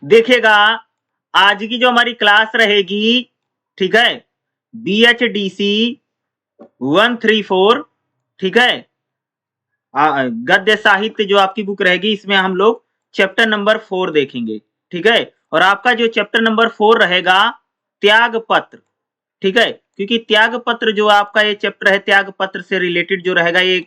देखिएगा, आज की जो हमारी क्लास रहेगी, ठीक है, BHDC 134, ठीक है, गद्य साहित्य जो आपकी बुक रहेगी, इसमें हम लोग चैप्टर नंबर 4 देखेंगे, ठीक है। और आपका जो चैप्टर नंबर 4 रहेगा त्याग पत्र, ठीक है, क्योंकि त्याग पत्र जो आपका ये चैप्टर है, त्याग पत्र से रिलेटेड जो रहेगा, ये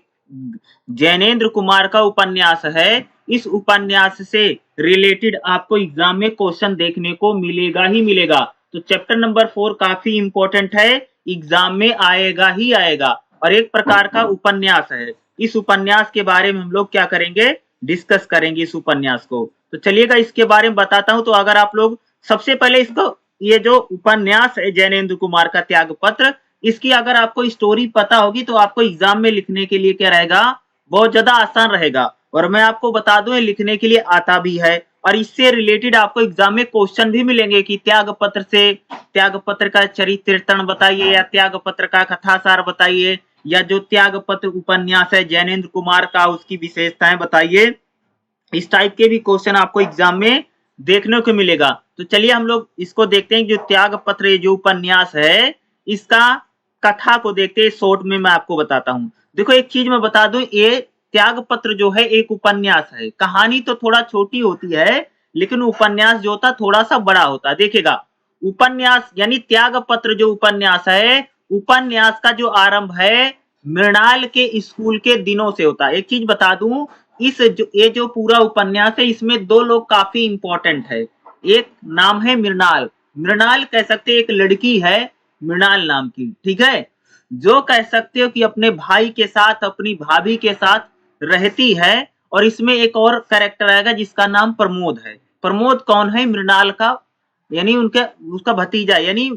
जैनेन्द्र कुमार का उपन्यास है। इस उपन्यास से रिलेटेड आपको एग्जाम में क्वेश्चन देखने को मिलेगा ही मिलेगा। तो चैप्टर नंबर 4 काफी इंपॉर्टेंट है, एग्जाम में आएगा ही आएगा, और एक प्रकार का उपन्यास है। इस उपन्यास के बारे में हम लोग क्या करेंगे, डिस्कस करेंगे इस उपन्यास को। तो चलिएगा इसके बारे में बताता हूं। तो अगर आप लोग सबसे पहले इसको, ये जो उपन्यास है जैनेन्द्र कुमार का त्याग पत्र, इसकी अगर आपको स्टोरी पता होगी तो आपको एग्जाम में लिखने के लिए क्या रहेगा, बहुत ज्यादा आसान रहेगा। और मैं आपको बता दूं, लिखने के लिए आता भी है, और इससे रिलेटेड आपको एग्जाम में क्वेश्चन भी मिलेंगे कि त्याग पत्र से, त्याग पत्र का चरित्र बताइए, या त्याग पत्र का कथासार बताइए, या जो त्याग पत्र उपन्यास है जैनेन्द्र कुमार का, उसकी विशेषताएं बताइए। इस टाइप के भी क्वेश्चन आपको एग्जाम में देखने को मिलेगा। तो चलिए हम लोग इसको देखते हैं, जो त्याग पत्र जो उपन्यास है, इसका कथा को देखते हैं। शॉर्ट में मैं आपको बताता हूं। देखो, एक चीज मैं बता दूं, ये त्याग पत्र जो है एक उपन्यास है। कहानी तो थोड़ा छोटी होती है, लेकिन उपन्यास जो होता थोड़ा सा बड़ा होता है। देखिएगा, उपन्यास यानी त्याग पत्र जो उपन्यास है, उपन्यास का जो आरंभ है मृणाल के स्कूल के दिनों से होता है। एक चीज बता दूं, ये जो पूरा उपन्यास है, इसमें दो लोग काफी इंपॉर्टेंट है। एक नाम है मृणाल, मृणाल कह सकते हैं एक लड़की है मृणाल नाम की, ठीक है, जो कह सकते हो कि अपने भाई के साथ, अपनी भाभी के साथ रहती है। और इसमें एक और कैरेक्टर आएगा जिसका नाम प्रमोद है। प्रमोद कौन है, मृणाल का, यानी उनके, उसका भतीजा, यानी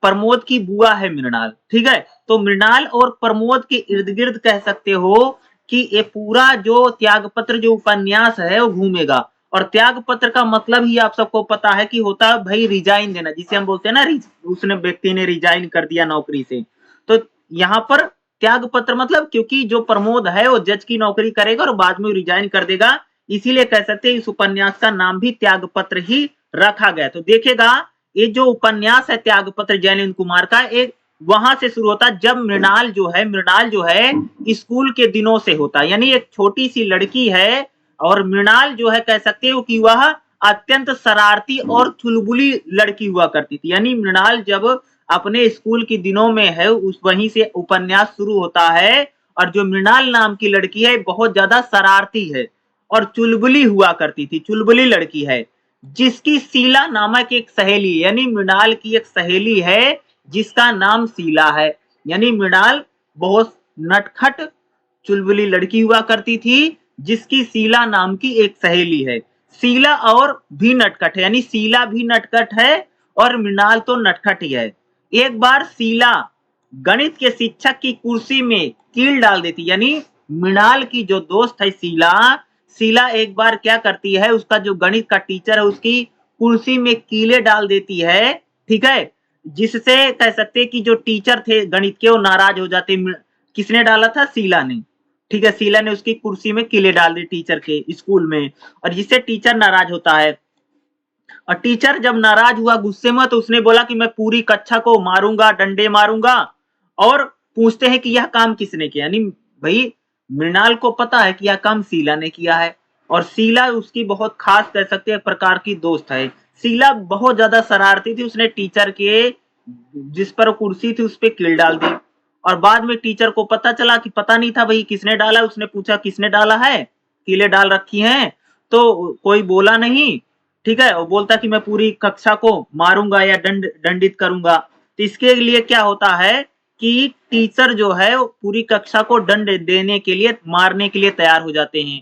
प्रमोद की बुआ है मृणाल, ठीक है। तो मृणाल और प्रमोद के इर्द गिर्द कह सकते हो कि ये पूरा जो त्यागपत्र जो उपन्यास है वो घूमेगा। और त्याग पत्र का मतलब ही आप सबको पता है कि होता है भाई रिजाइन देना, जिसे हम बोलते हैं ना, उसने व्यक्ति ने रिजाइन कर दिया नौकरी से। तो यहाँ पर त्याग पत्र मतलब, क्योंकि जो प्रमोद है वो जज की नौकरी करेगा और बाद में रिजाइन कर देगा, इसीलिए कह सकते हैं इस उपन्यास का नाम भी त्याग पत्र ही रखा गया। तो देखेगा, ये जो उपन्यास है त्याग पत्र जैनेन्द्र कुमार का, एक वहां से शुरू होता है जब मृणाल जो है स्कूल के दिनों से होता है। यानी एक छोटी सी लड़की है, और मृणाल जो है कह सकते हो कि वह अत्यंत शरारती और चुलबुली लड़की हुआ करती थी। यानी मृणाल जब अपने स्कूल के दिनों में है, उस वहीं से उपन्यास शुरू होता है। और जो मृणाल नाम की लड़की है बहुत ज्यादा शरारती है और चुलबुली हुआ करती थी, चुलबुली लड़की है, जिसकी शीला नामक एक सहेली, यानी मृणाल की एक सहेली है जिसका नाम शीला है। यानी मृणाल बहुत नटखट चुलबुली लड़की हुआ करती थी, जिसकी शीला नाम की एक सहेली है। शीला और भी नटखट है, यानी शीला भी नटखट है और मृणाल तो नटखट ही है। एक बार शीला गणित के शिक्षक की कुर्सी में कील डाल देती, यानी मृणाल की जो दोस्त है शीला, शीला एक बार क्या करती है, उसका जो गणित का टीचर है उसकी कुर्सी में कीले डाल देती है, ठीक है, जिससे कह सकते हैं कि जो टीचर थे गणित के वो नाराज हो जाते। किसने डाला था, शीला ने, ठीक है, शीला ने उसकी कुर्सी में कीले डाल दी टीचर के स्कूल में, और जिससे टीचर नाराज होता है। और टीचर जब नाराज हुआ गुस्से में, तो उसने बोला कि मैं पूरी कक्षा को मारूंगा, डंडे मारूंगा। और पूछते हैं कि यह काम किसने किया, यानी भाई मृणाल को पता है कि यह काम शीला ने किया है, और शीला उसकी बहुत खास कह सकते हैं प्रकार की दोस्त है। शीला बहुत ज्यादा शरारती थी, उसने टीचर के जिस पर कुर्सी थी उस पर कील डाल दी। और बाद में टीचर को पता चला कि पता नहीं था भाई किसने डाला। उसने पूछा किसने डाला है, कीले डाल रखी हैं, तो कोई बोला नहीं, ठीक है, वो बोलता कि मैं पूरी कक्षा को मारूंगा या दंडित करूंगा। तो इसके लिए क्या होता है कि टीचर जो है वो पूरी कक्षा को दंड देने के लिए, मारने के लिए तैयार हो जाते हैं।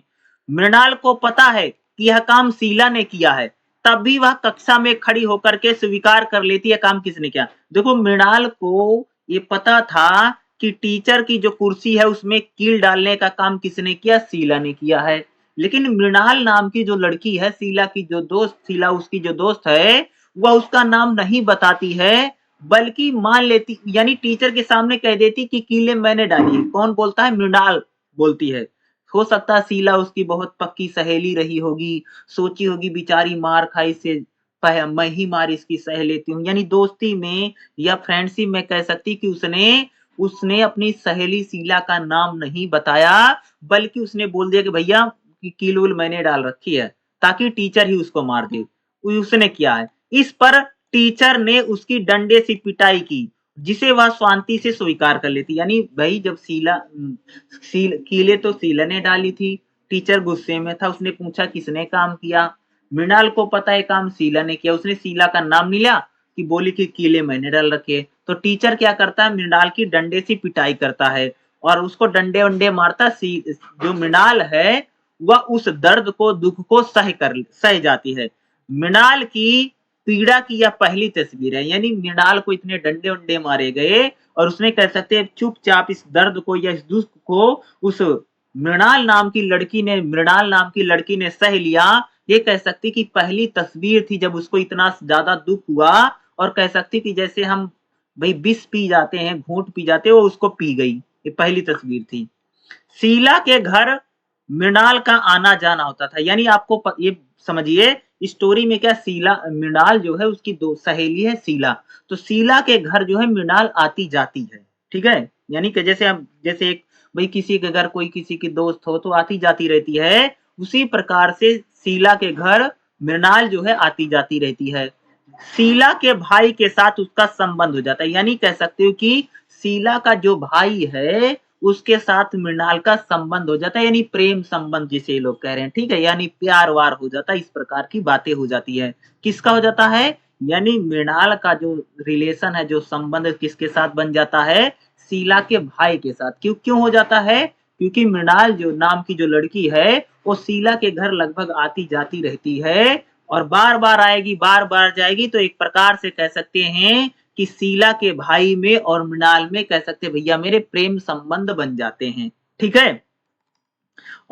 मृणाल को पता है कि यह काम शीला ने किया है, तब भी वह कक्षा में खड़ी होकर के स्वीकार कर लेती है काम किसने किया। देखो, मृणाल को ये पता था कि टीचर की जो कुर्सी है उसमें कील डालने का काम किसने किया, शीला ने किया है। लेकिन मृणाल नाम की जो लड़की है, शीला की जो दोस्त, शीला उसकी जो दोस्त है, वह उसका नाम नहीं बताती है, बल्कि मान लेती, यानी टीचर के सामने कह देती कि कीले मैंने डाली है। कौन बोलता है, मृणाल बोलती है। हो सकता है शीला उसकी बहुत पक्की सहेली रही होगी, सोची होगी बेचारी मार खाई से मैं ही मार इसकी सह लेती हूँ। यानी दोस्ती में या फ्रेंडशिप में कह सकती कि उसने उसने अपनी सहेली शीला का नाम नहीं बताया, बल्कि उसने बोल दिया कि भैया कील उल मैंने डाल रखी है, ताकि टीचर ही उसको मार दे। उसने किया है। इस पर टीचर ने उसकी डंडे से पिटाई की, जिसे वह शांति से स्वीकार कर लेती। यानी भाई जब कीलें तो शीला ने डाली थी, टीचर गुस्से में था, उसने पूछा किसने काम किया? मृणाल को पता है काम शीला ने किया, उसने शीला का नाम नहीं लिया कि बोली कि कीले मैंने डाल रखे। तो टीचर क्या करता है, मृणाल की डंडे से पिटाई करता है और उसको डंडे वंडे मारता। जो मृणाल है वह उस दर्द को, दुख को सह जाती है। मृणाल की पीड़ा की यह पहली तस्वीर है। यानी मृणाल को इतने डंडे वंडे मारे गए और उसने कह सकते हैं चुपचाप इस दर्द को या इस दुख को उस मृणाल नाम की लड़की ने सह लिया। ये कह सकती कि पहली तस्वीर थी जब उसको इतना ज्यादा दुख हुआ, और कह सकती कि जैसे हम भाई विष पी जाते हैं, घूंट पी जाते हैं, वो उसको पी गई। ये पहली तस्वीर थी। शीला के घर मृणाल का आना जाना होता था। यानी आपको ये समझिए स्टोरी में क्या, शीला मृणाल जो है उसकी दो सहेली है शीला, तो शीला के घर जो है मृणाल आती जाती है। ठीक है, यानी कि जैसे हम जैसे एक भाई किसी के घर कोई किसी की दोस्त हो तो आती जाती रहती है, उसी प्रकार से शीला के घर मृणाल जो है आती जाती रहती है। शीला के भाई के साथ उसका संबंध हो जाता है। यानी कह सकते हो कि शीला का जो भाई है उसके साथ मृणाल का संबंध हो जाता है, यानी प्रेम संबंध जिसे लोग कह रहे हैं। ठीक है, यानी प्यार वार हो जाता है, इस प्रकार की बातें हो जाती है। किसका हो जाता है, यानी मृणाल का जो रिलेशन है, जो संबंध किसके साथ बन जाता है, शीला के भाई के साथ। क्यों हो जाता है, क्योंकि मृणाल जो नाम की जो लड़की है वो शीला के घर लगभग आती जाती रहती है और बार बार आएगी, बार बार जाएगी। तो एक प्रकार से कह सकते हैं कि शीला के भाई में और मृणाल में कह सकते हैं भैया मेरे प्रेम संबंध बन जाते हैं। ठीक है,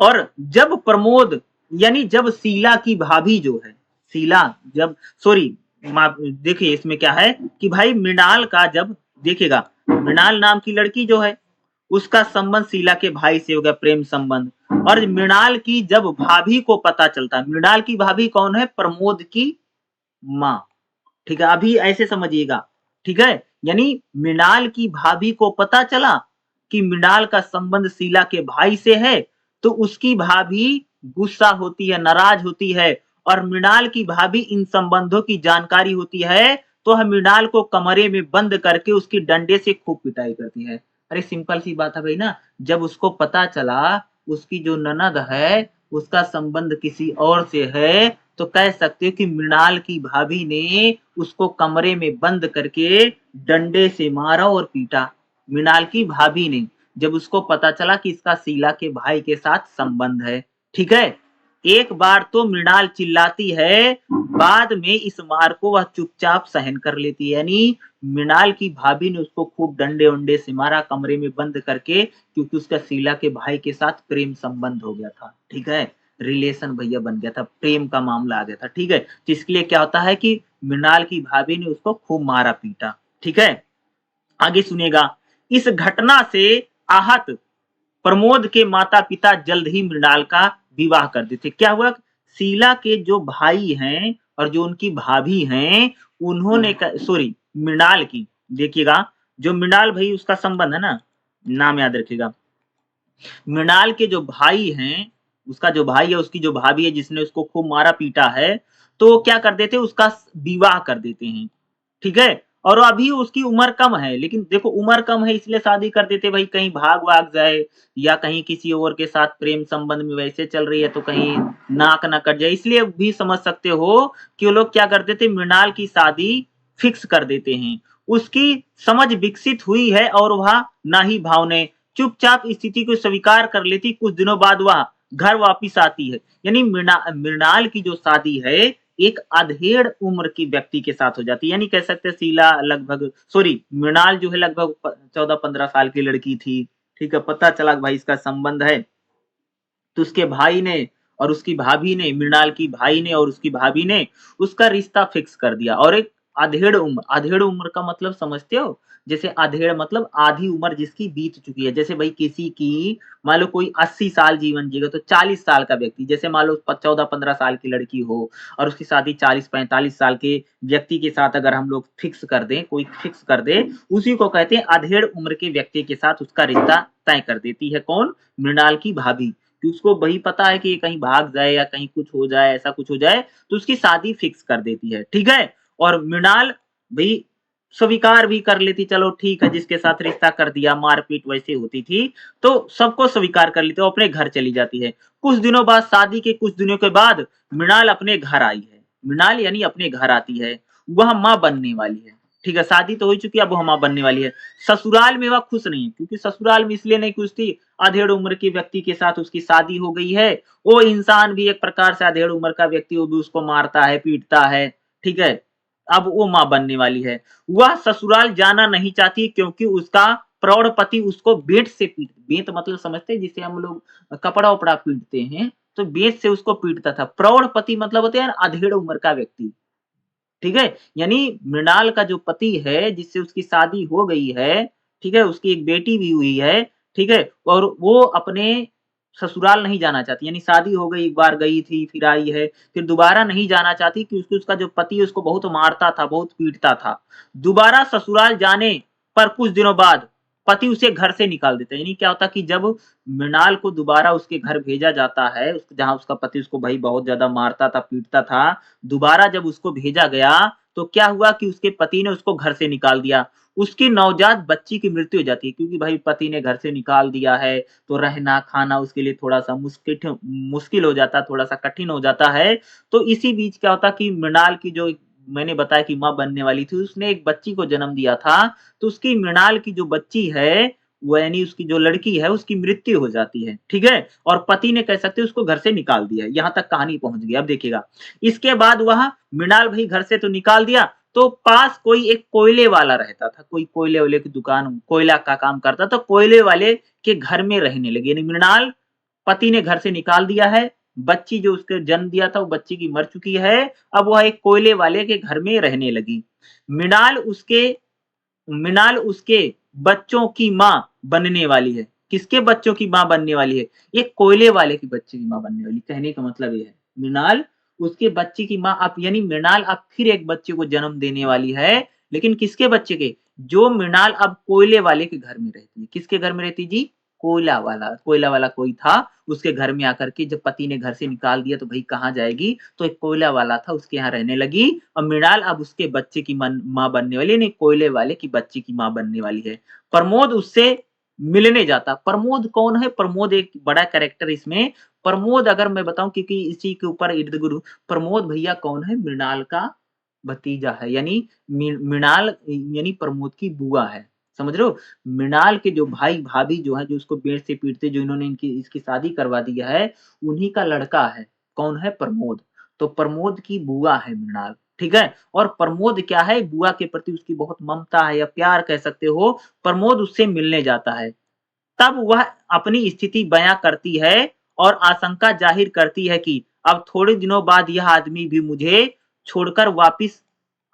और जब प्रमोद यानी जब शीला की भाभी जो है, शीला जब सॉरी देखिए इसमें क्या है कि भाई मृणाल का जब देखिएगा, मृणाल नाम की लड़की जो है उसका संबंध शीला के भाई से हो गया, प्रेम संबंध। और मृणाल की जब भाभी को पता चलता है, मृणाल की भाभी कौन है, प्रमोद की मां। ठीक है, अभी ऐसे समझिएगा। ठीक है, यानी मृणाल की भाभी को पता चला कि मृणाल का संबंध शीला के भाई से है, तो उसकी भाभी गुस्सा होती है, नाराज होती है, और मृणाल की भाभी इन संबंधों की जानकारी होती है तो हम मृणाल को कमरे में बंद करके उसकी डंडे से खूब पिटाई करती है। अरे सिंपल सी बात है भाई ना, जब उसको पता चला उसकी जो ननद है उसका संबंध किसी और से है, तो कह सकते हो कि मृणाल की भाभी ने उसको कमरे में बंद करके डंडे से मारा और पीटा। मृणाल की भाभी ने, जब उसको पता चला कि इसका शीला के भाई के साथ संबंध है। ठीक है, एक बार तो मृणाल चिल्लाती है, बाद में इस मार को वह चुपचाप सहन कर लेती है। यानी मृणाल की भाभी ने उसको खूब डंडे वंडे से मारा कमरे में बंद करके, क्योंकि उसका शीला के भाई के साथ प्रेम संबंध हो गया था। ठीक है, रिलेशन भैया बन गया था, प्रेम का मामला आ गया था। ठीक है, तो इसके लिए क्या होता है कि मृणाल की भाभी ने उसको खूब मारा पीटा। ठीक है, आगे सुनिएगा। इस घटना से आहत प्रमोद के माता पिता जल्द ही मृणाल का विवाह कर देते। क्या हुआ, शीला के जो भाई हैं और जो उनकी भाभी हैं उन्होंने सॉरी मृणाल की, देखिएगा जो मृणाल भाई उसका संबंध है ना, नाम याद रखिएगा। मृणाल के जो भाई हैं, उसका जो भाई है उसकी जो भाभी है जिसने उसको खूब मारा पीटा है, तो क्या कर देते उसका विवाह कर देते हैं। ठीक है, और अभी उसकी उम्र कम है, लेकिन देखो उम्र कम है इसलिए शादी कर देते भाई, कहीं भाग वाग जाए या कहीं किसी और के साथ प्रेम संबंध में वैसे चल रही है तो कहीं नाक ना कट जाए, इसलिए भी समझ सकते हो कि वो लोग क्या कर देते, मृणाल की शादी फिक्स कर देते हैं। उसकी समझ विकसित हुई है और वह ना ही भाव ने चुपचाप स्थिति को स्वीकार कर लेती। कुछ दिनों बाद वह घर वापिस आती है। यानी मृणाल की जो शादी है एक अधेड़ उम्र की व्यक्ति के साथ हो जाती है। यानी कह सकते हैं शीला लगभग सॉरी मृणाल जो है लगभग 14-15 साल की लड़की थी। ठीक है, पता चला भाई इसका संबंध है, तो उसके भाई ने और उसकी भाभी ने, मृणाल की भाई ने और उसकी भाभी ने उसका रिश्ता फिक्स कर दिया। और एक अधेड़ उम्र का मतलब समझते हो? जैसे अधेड़ मतलब आधी उम्र जिसकी बीत चुकी है। जैसे भाई किसी की मान लो कोई 80 साल जीवन जिएगा तो 40 साल का व्यक्ति, जैसे मान लो 14-15 साल की लड़की हो और उसकी शादी 40-45 साल के व्यक्ति के साथ अगर हम लोग फिक्स कर दें, कोई फिक्स कर दे, उसी को कहते हैं अधेड़ उम्र के व्यक्ति के साथ उसका रिश्ता तय कर देती है। कौन? मृणाल की भाभी। कि उसको वही पता है कि ये कहीं भाग जाए या कहीं कुछ हो जाए, ऐसा कुछ हो जाए, तो उसकी शादी फिक्स कर देती है। ठीक है? और मृणाल भाई स्वीकार भी कर लेती, चलो ठीक है, जिसके साथ रिश्ता कर दिया, मारपीट वैसे होती थी, तो सबको स्वीकार कर लेती है, अपने घर चली जाती है। कुछ दिनों बाद, शादी के कुछ दिनों के बाद मृणाल अपने घर आई है। मृणाल यानी अपने घर आती है, वह माँ बनने वाली है। ठीक है, शादी तो हो चुकी है, अब वह माँ बनने वाली है। ससुराल में वह खुश नहीं है, क्योंकि ससुराल में इसलिए नहीं खुश थी, अधेड़ उम्र के व्यक्ति के साथ उसकी शादी हो गई है। वो इंसान भी एक प्रकार से अधेड़ उम्र का व्यक्ति, वो भी उसको मारता है, पीटता है। ठीक है, अब वो माँ बनने वाली है। वह ससुराल जाना नहीं चाहती क्योंकि उसका प्रौढ़ पति उसको बेंत से बेंत मतलब समझते हैं, जिसे हम लोग कपड़ा उपड़ा पीटते हैं, तो बेंत से उसको पीटता था। प्रौढ़ पति मतलब होते हैं अधेड़ उम्र का व्यक्ति। ठीक है, यानी मृणाल का जो पति है जिससे उसकी शादी हो गई है, ठीक है, उसकी एक बेटी भी हुई है, ठीक है, और वो अपने ससुराल नहीं जाना चाहती, यानी शादी हो गई, एक बार गई थी, फिर आई है, फिर दोबारा नहीं जाना चाहती क्योंकि उसका जो पति है उसको बहुत मारता था, बहुत पीटता था। दोबारा ससुराल जाने पर कुछ दिनों बाद पति उसे घर से निकाल देता है। यानी क्या होता कि जब मृणाल को दोबारा उसके घर भेजा जाता है, जहां उसका पति उसको भाई बहुत ज्यादा मारता था, पीटता था, दोबारा जब उसको भेजा गया तो क्या हुआ कि उसके पति ने उसको घर से निकाल दिया। उसकी नवजात बच्ची की मृत्यु हो जाती है, क्योंकि भाई पति ने घर से निकाल दिया है तो रहना खाना उसके लिए थोड़ा सा मुश्किल हो जाता, थोड़ा सा कठिन हो जाता है। तो इसी बीच क्या होता कि मृणाल की जो मैंने बताया कि माँ बनने वाली थी, उसने एक बच्ची को जन्म दिया था। तो उसकी मृणाल की जो बच्ची है, वो यानी उसकी जो लड़की है, उसकी मृत्यु हो जाती है। ठीक है, और पति ने कह सकते हैं उसको घर से निकाल दिया। यहाँ तक कहानी पहुंच गई। अब देखिएगा, इसके बाद वह मृणाल भाई घर से तो निकाल दिया, तो पास कोई एक कोयले वाला रहता था, कोई कोयले वाले की दुकान, कोयला का काम करता, तो कोयले वाले के घर में रहने लगे। यानी मृणाल पति ने घर से निकाल दिया है, बच्ची जो उसके जन्म दिया था वो बच्ची की मर चुकी है, अब वह एक कोयले वाले के घर में रहने लगी। मृणाल उसके मृणाल उसके बच्चों की माँ बनने वाली है। किसके बच्चों की माँ बनने वाली है? एक कोयले वाले की बच्चे की माँ बनने वाली। कहने का मतलब ये है, मृणाल उसके बच्चे की माँ, अब यानी मृणाल अब फिर एक बच्चे को जन्म देने वाली है, लेकिन किसके बच्चे के? जो मृणाल अब कोयले वाले के घर में रहती है। किसके घर में रहती जी? कोयला वाला कोई था, उसके घर में आकर के जब पति ने घर से निकाल दिया तो भाई कहाँ जाएगी, तो एक कोयला वाला था उसके यहाँ रहने लगी, और मृणाल अब उसके बच्चे की माँ बनने वाली, नहीं कोयले वाले की बच्ची की माँ बनने वाली है। प्रमोद उससे मिलने जाता। प्रमोद कौन है? प्रमोद एक बड़ा कैरेक्टर इसमें। प्रमोद अगर मैं बताऊं, क्योंकि इसी के ऊपर इर्द गिर्द, प्रमोद भैया कौन है? मृणाल का भतीजा है, यानी मृणाल यानी प्रमोद की बुआ है। समझ रहे हो? मृणाल के जो भाई भाभी जो है, जो उसको बेंत से पीटते, जो इन्होंने इनकी इसकी शादी करवा दिया है, उन्हीं का लड़का है। कौन है? प्रमोद। तो प्रमोद की बुआ है मृणाल। ठीक है, और प्रमोद क्या है, बुआ के प्रति उसकी बहुत ममता है या प्यार कह सकते हो। प्रमोद उससे मिलने जाता है, तब वह अपनी स्थिति बयां करती है और आशंका जाहिर करती है कि अब थोड़े दिनों बाद यह आदमी भी मुझे छोड़कर वापिस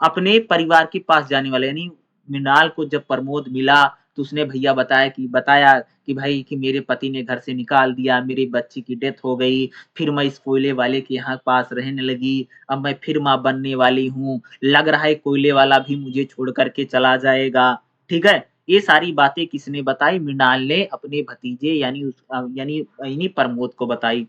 अपने परिवार के पास जाने वाला है। यानी मृणाल को जब प्रमोद मिला तो उसने भैया बताया कि भाई कि मेरे पति ने घर से निकाल दिया, मेरे बच्ची की डेथ हो गई, फिर मैं इस कोयले वाले के यहाँ पास रहने लगी, अब मैं फिर माँ बनने वाली हूँ, लग रहा है कोयले वाला भी मुझे छोड़ करके चला जाएगा। ठीक है, ये सारी बातें किसने बताई? मृणाल ने अपने भतीजे यानी प्रमोद को बताई।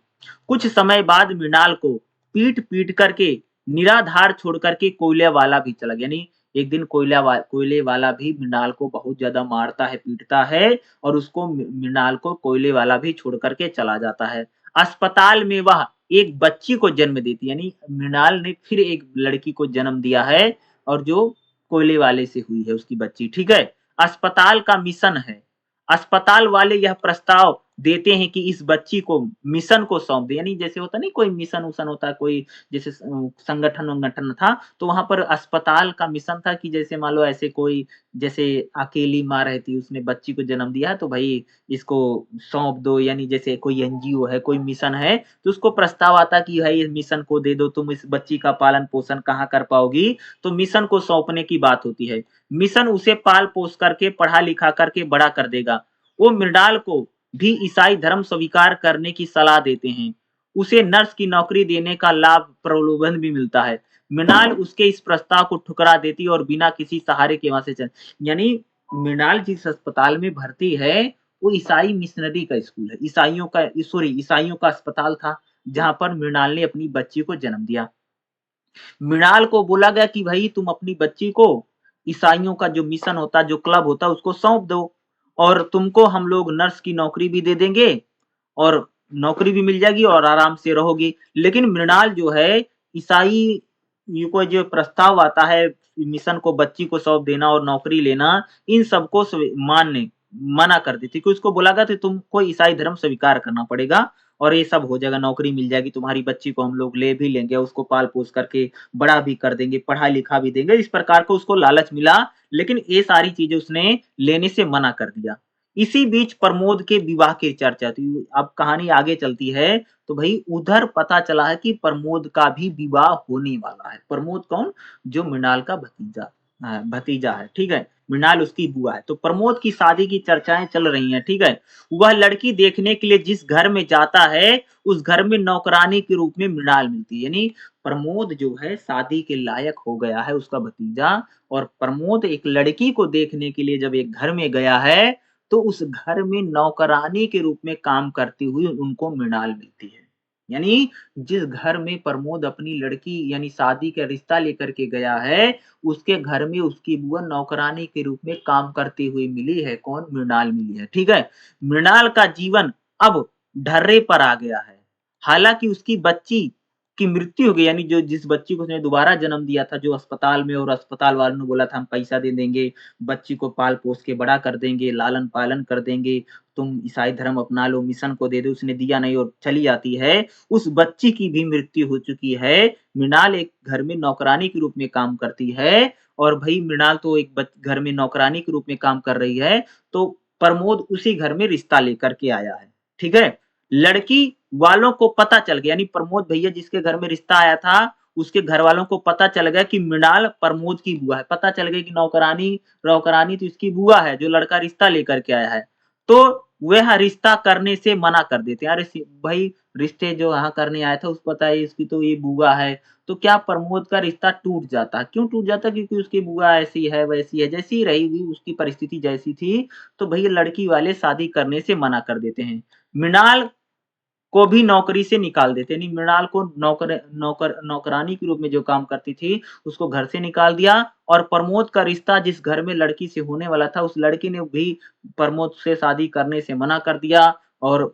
कुछ समय बाद मृणाल को पीट करके निराधार छोड़ करके कोयले वाला भी चला गया। यानी एक दिन कोयले वाला भी मृणाल को बहुत ज्यादा मारता है, पीटता है, और उसको मृणाल को कोयले वाला भी छोड़ करके चला जाता है। अस्पताल में वह एक बच्ची को जन्म देती है, यानी मृणाल ने फिर एक लड़की को जन्म दिया है, और जो कोयले वाले से हुई है उसकी बच्ची। ठीक है, अस्पताल का मिशन है। अस्पताल वाले यह प्रस्ताव देते हैं कि इस बच्ची को मिशन को सौंप दे, यानी जैसे होता नहीं कोई मिशन उशन होता है, कोई जैसे संगठन था, तो वहां पर अस्पताल का मिशन था कि जैसे मान लो ऐसे कोई जैसे अकेली माँ रहती, उसने बच्ची को जन्म दिया तो भाई इसको सौंप दो, यानी जैसे कोई एनजीओ है, कोई मिशन है, तो उसको प्रस्ताव आता कि भाई इस मिशन को दे दो, तुम इस बच्ची का पालन पोषण कहाँ कर पाओगी, तो मिशन को सौंपने की बात होती है। मिशन उसे पाल पोस करके पढ़ा लिखा करके बड़ा कर देगा। वो मृणाल को भी ईसाई धर्म स्वीकार करने की सलाह देते हैं। उसे नर्स की नौकरी देने का लाभ प्रलोभन भी मिलता है। मृणाल उसके इस प्रस्ताव को ठुकरा देती और बिना किसी सहारे के वहां से चल, यानी मृणाल जिस अस्पताल में भर्ती है वो ईसाई मिशनरी का स्कूल है, ईसाइयों का, सॉरी ईसाइयों का अस्पताल था, जहां पर मृणाल ने अपनी बच्ची को जन्म दिया। मृणाल को बोला गया कि भाई तुम अपनी बच्ची को ईसाइयों का जो मिशन होता, जो क्लब होता, उसको सौंप दो और तुमको हम लोग नर्स की नौकरी भी दे देंगे और नौकरी भी मिल जाएगी और आराम से रहोगी। लेकिन मृणाल जो है ईसाई को जो प्रस्ताव आता है मिशन को बच्ची को सौंप देना और नौकरी लेना, इन सबको मानने मना कर दी थी कि उसको बोला गया तुमको ईसाई धर्म स्वीकार करना पड़ेगा और ये सब हो जाएगा, नौकरी मिल जाएगी, तुम्हारी बच्ची को हम लोग ले भी लेंगे, उसको पाल पोस करके बड़ा भी कर देंगे, पढ़ा लिखा भी देंगे, इस प्रकार को उसको लालच मिला। लेकिन ये सारी चीजें उसने लेने से मना कर दिया। इसी बीच प्रमोद के विवाह की चर्चा थी। अब कहानी आगे चलती है तो भाई उधर पता चला है कि प्रमोद का भी विवाह होने वाला है। प्रमोद कौन? जो मृणाल का भतीजा है, ठीक है, मृणाल उसकी बुआ है। तो प्रमोद की शादी की चर्चाएं चल रही हैं, ठीक है। वह लड़की देखने के लिए जिस घर में जाता है उस घर में नौकरानी के रूप में मृणाल मिलती है, यानी प्रमोद जो है शादी के लायक हो गया है, उसका भतीजा, और प्रमोद एक लड़की को देखने के लिए जब एक घर में गया है तो उस घर में नौकरानी के रूप में काम करती हुई उनको मृणाल मिलती है। यानी जिस घर में प्रमोद अपनी लड़की यानी शादी का रिश्ता लेकर के गया है, उसके घर में उसकी बुआ नौकरानी के रूप में काम करती हुई मिली है। कौन? मृणाल मिली है, ठीक है। मृणाल का जीवन अब ढर्रे पर आ गया है। हालांकि उसकी बच्ची की मृत्यु हो गई, यानी जो जिस बच्ची को उसने दोबारा जन्म दिया था, जो अस्पताल में, और अस्पताल वालों ने बोला था हम पैसा दे देंगे, बच्ची को पाल पोस के बड़ा कर देंगे, लालन पालन कर देंगे, तुम ईसाई धर्म अपना लो, मिशन को दे दो, उसने दिया नहीं और चली जाती है। उस बच्ची की भी मृत्यु हो चुकी है। मृणाल एक घर में नौकरानी के रूप में काम करती है और भाई मृणाल तो एक घर में नौकरानी के रूप में काम कर रही है, तो प्रमोद उसी घर में रिश्ता लेकर के आया है, ठीक है। लड़की वालों को पता चल गया, यानी प्रमोद भैया जिसके घर में रिश्ता आया था उसके घर वालों को पता चल गया कि मृणाल प्रमोद की बुआ है। पता चल गया कि नौकरानी तो इसकी बुआ है जो लड़का रिश्ता लेकर के आया है। तो वह रिश्ता करने से मना कर देते हैं। अरे भाई रिश्ते जो यहाँ करने आया था उसको पता है इसकी तो ये बुआ है, तो क्या प्रमोद का रिश्ता टूट जाता? क्यों टूट जाता? क्योंकि उसकी बुआ ऐसी है वैसी है, जैसी रहेगी उसकी परिस्थिति जैसी थी, तो भैया लड़की वाले शादी करने से मना कर देते हैं। मृणाल को भी नौकरी से निकाल देते, यानी मृणाल को नौकरानी के रूप में जो काम करती थी उसको घर से निकाल दिया और प्रमोद का रिश्ता जिस घर में लड़की से होने वाला था उस लड़की ने भी प्रमोद से शादी करने से मना कर दिया और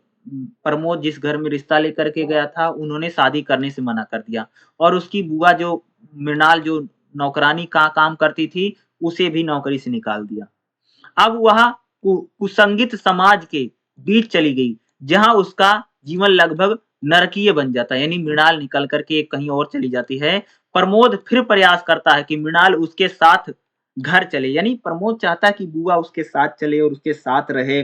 प्रमोद जिस घर में रिश्ता लेकर के गया था उन्होंने शादी करने से मना कर दिया और उसकी बुआ जो मृणाल जो नौकरानी का काम करती थी उसे भी नौकरी से निकाल दिया। अब वह कुसंगित समाज के बीच चली गई जहां उसका जीवन लगभग नरकीय बन जाता है, यानी मृणाल निकल करके कहीं और चली जाती है। प्रमोद फिर प्रयास करता है कि मृणाल उसके साथ घर चले, यानी प्रमोद चाहता है कि बुआ उसके साथ चले और उसके साथ रहे।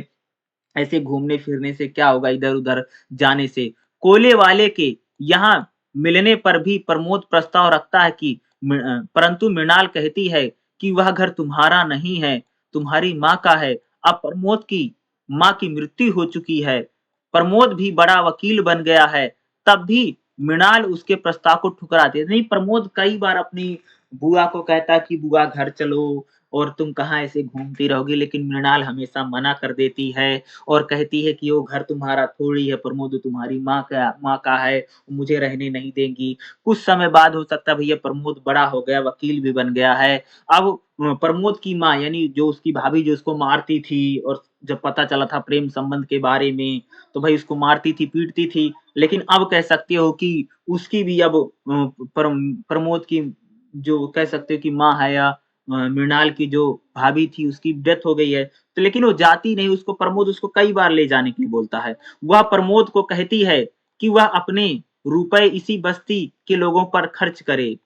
ऐसे घूमने फिरने से क्या होगा, इधर उधर जाने से। कोयले वाले के यहाँ मिलने पर भी प्रमोद प्रस्ताव रखता है कि परंतु मृणाल कहती है कि वह घर तुम्हारा नहीं है, तुम्हारी माँ का है। अब प्रमोद की माँ की मृत्यु हो चुकी है, प्रमोद भी बड़ा वकील बन गया है, तब भी मृणाल उसके प्रस्ताव को ठुकराती है। नहीं, प्रमोद कई बार अपनी बुआ को कहता है कि बुआ घर चलो और तुम कहाँ ऐसे घूमती रहोगी, लेकिन मृणाल हमेशा मना कर देती है और कहती है कि वो घर तुम्हारा थोड़ी है प्रमोद, तुम्हारी माँ का है, मुझे रहने नहीं देंगी। कुछ समय बाद हो सकता है भैया प्रमोद बड़ा हो गया, वकील भी बन गया है। अब प्रमोद की माँ यानी जो उसकी भाभी जो उसको मारती थी और जब पता चला था प्रेम संबंध के बारे में तो भाई उसको मारती थी पीटती थी, लेकिन अब कह सकते हो कि उसकी भी अब प्रमोद की जो कह सकते हो कि माँ है या मृणाल की जो भाभी थी उसकी डेथ हो गई है, तो लेकिन वो जाती नहीं, उसको प्रमोद उसको कई बार ले जाने के लिए बोलता है। वह प्रमोद को कहती है कि वह अपने रुपए इसी बस्ती के लोगों पर खर्च करे।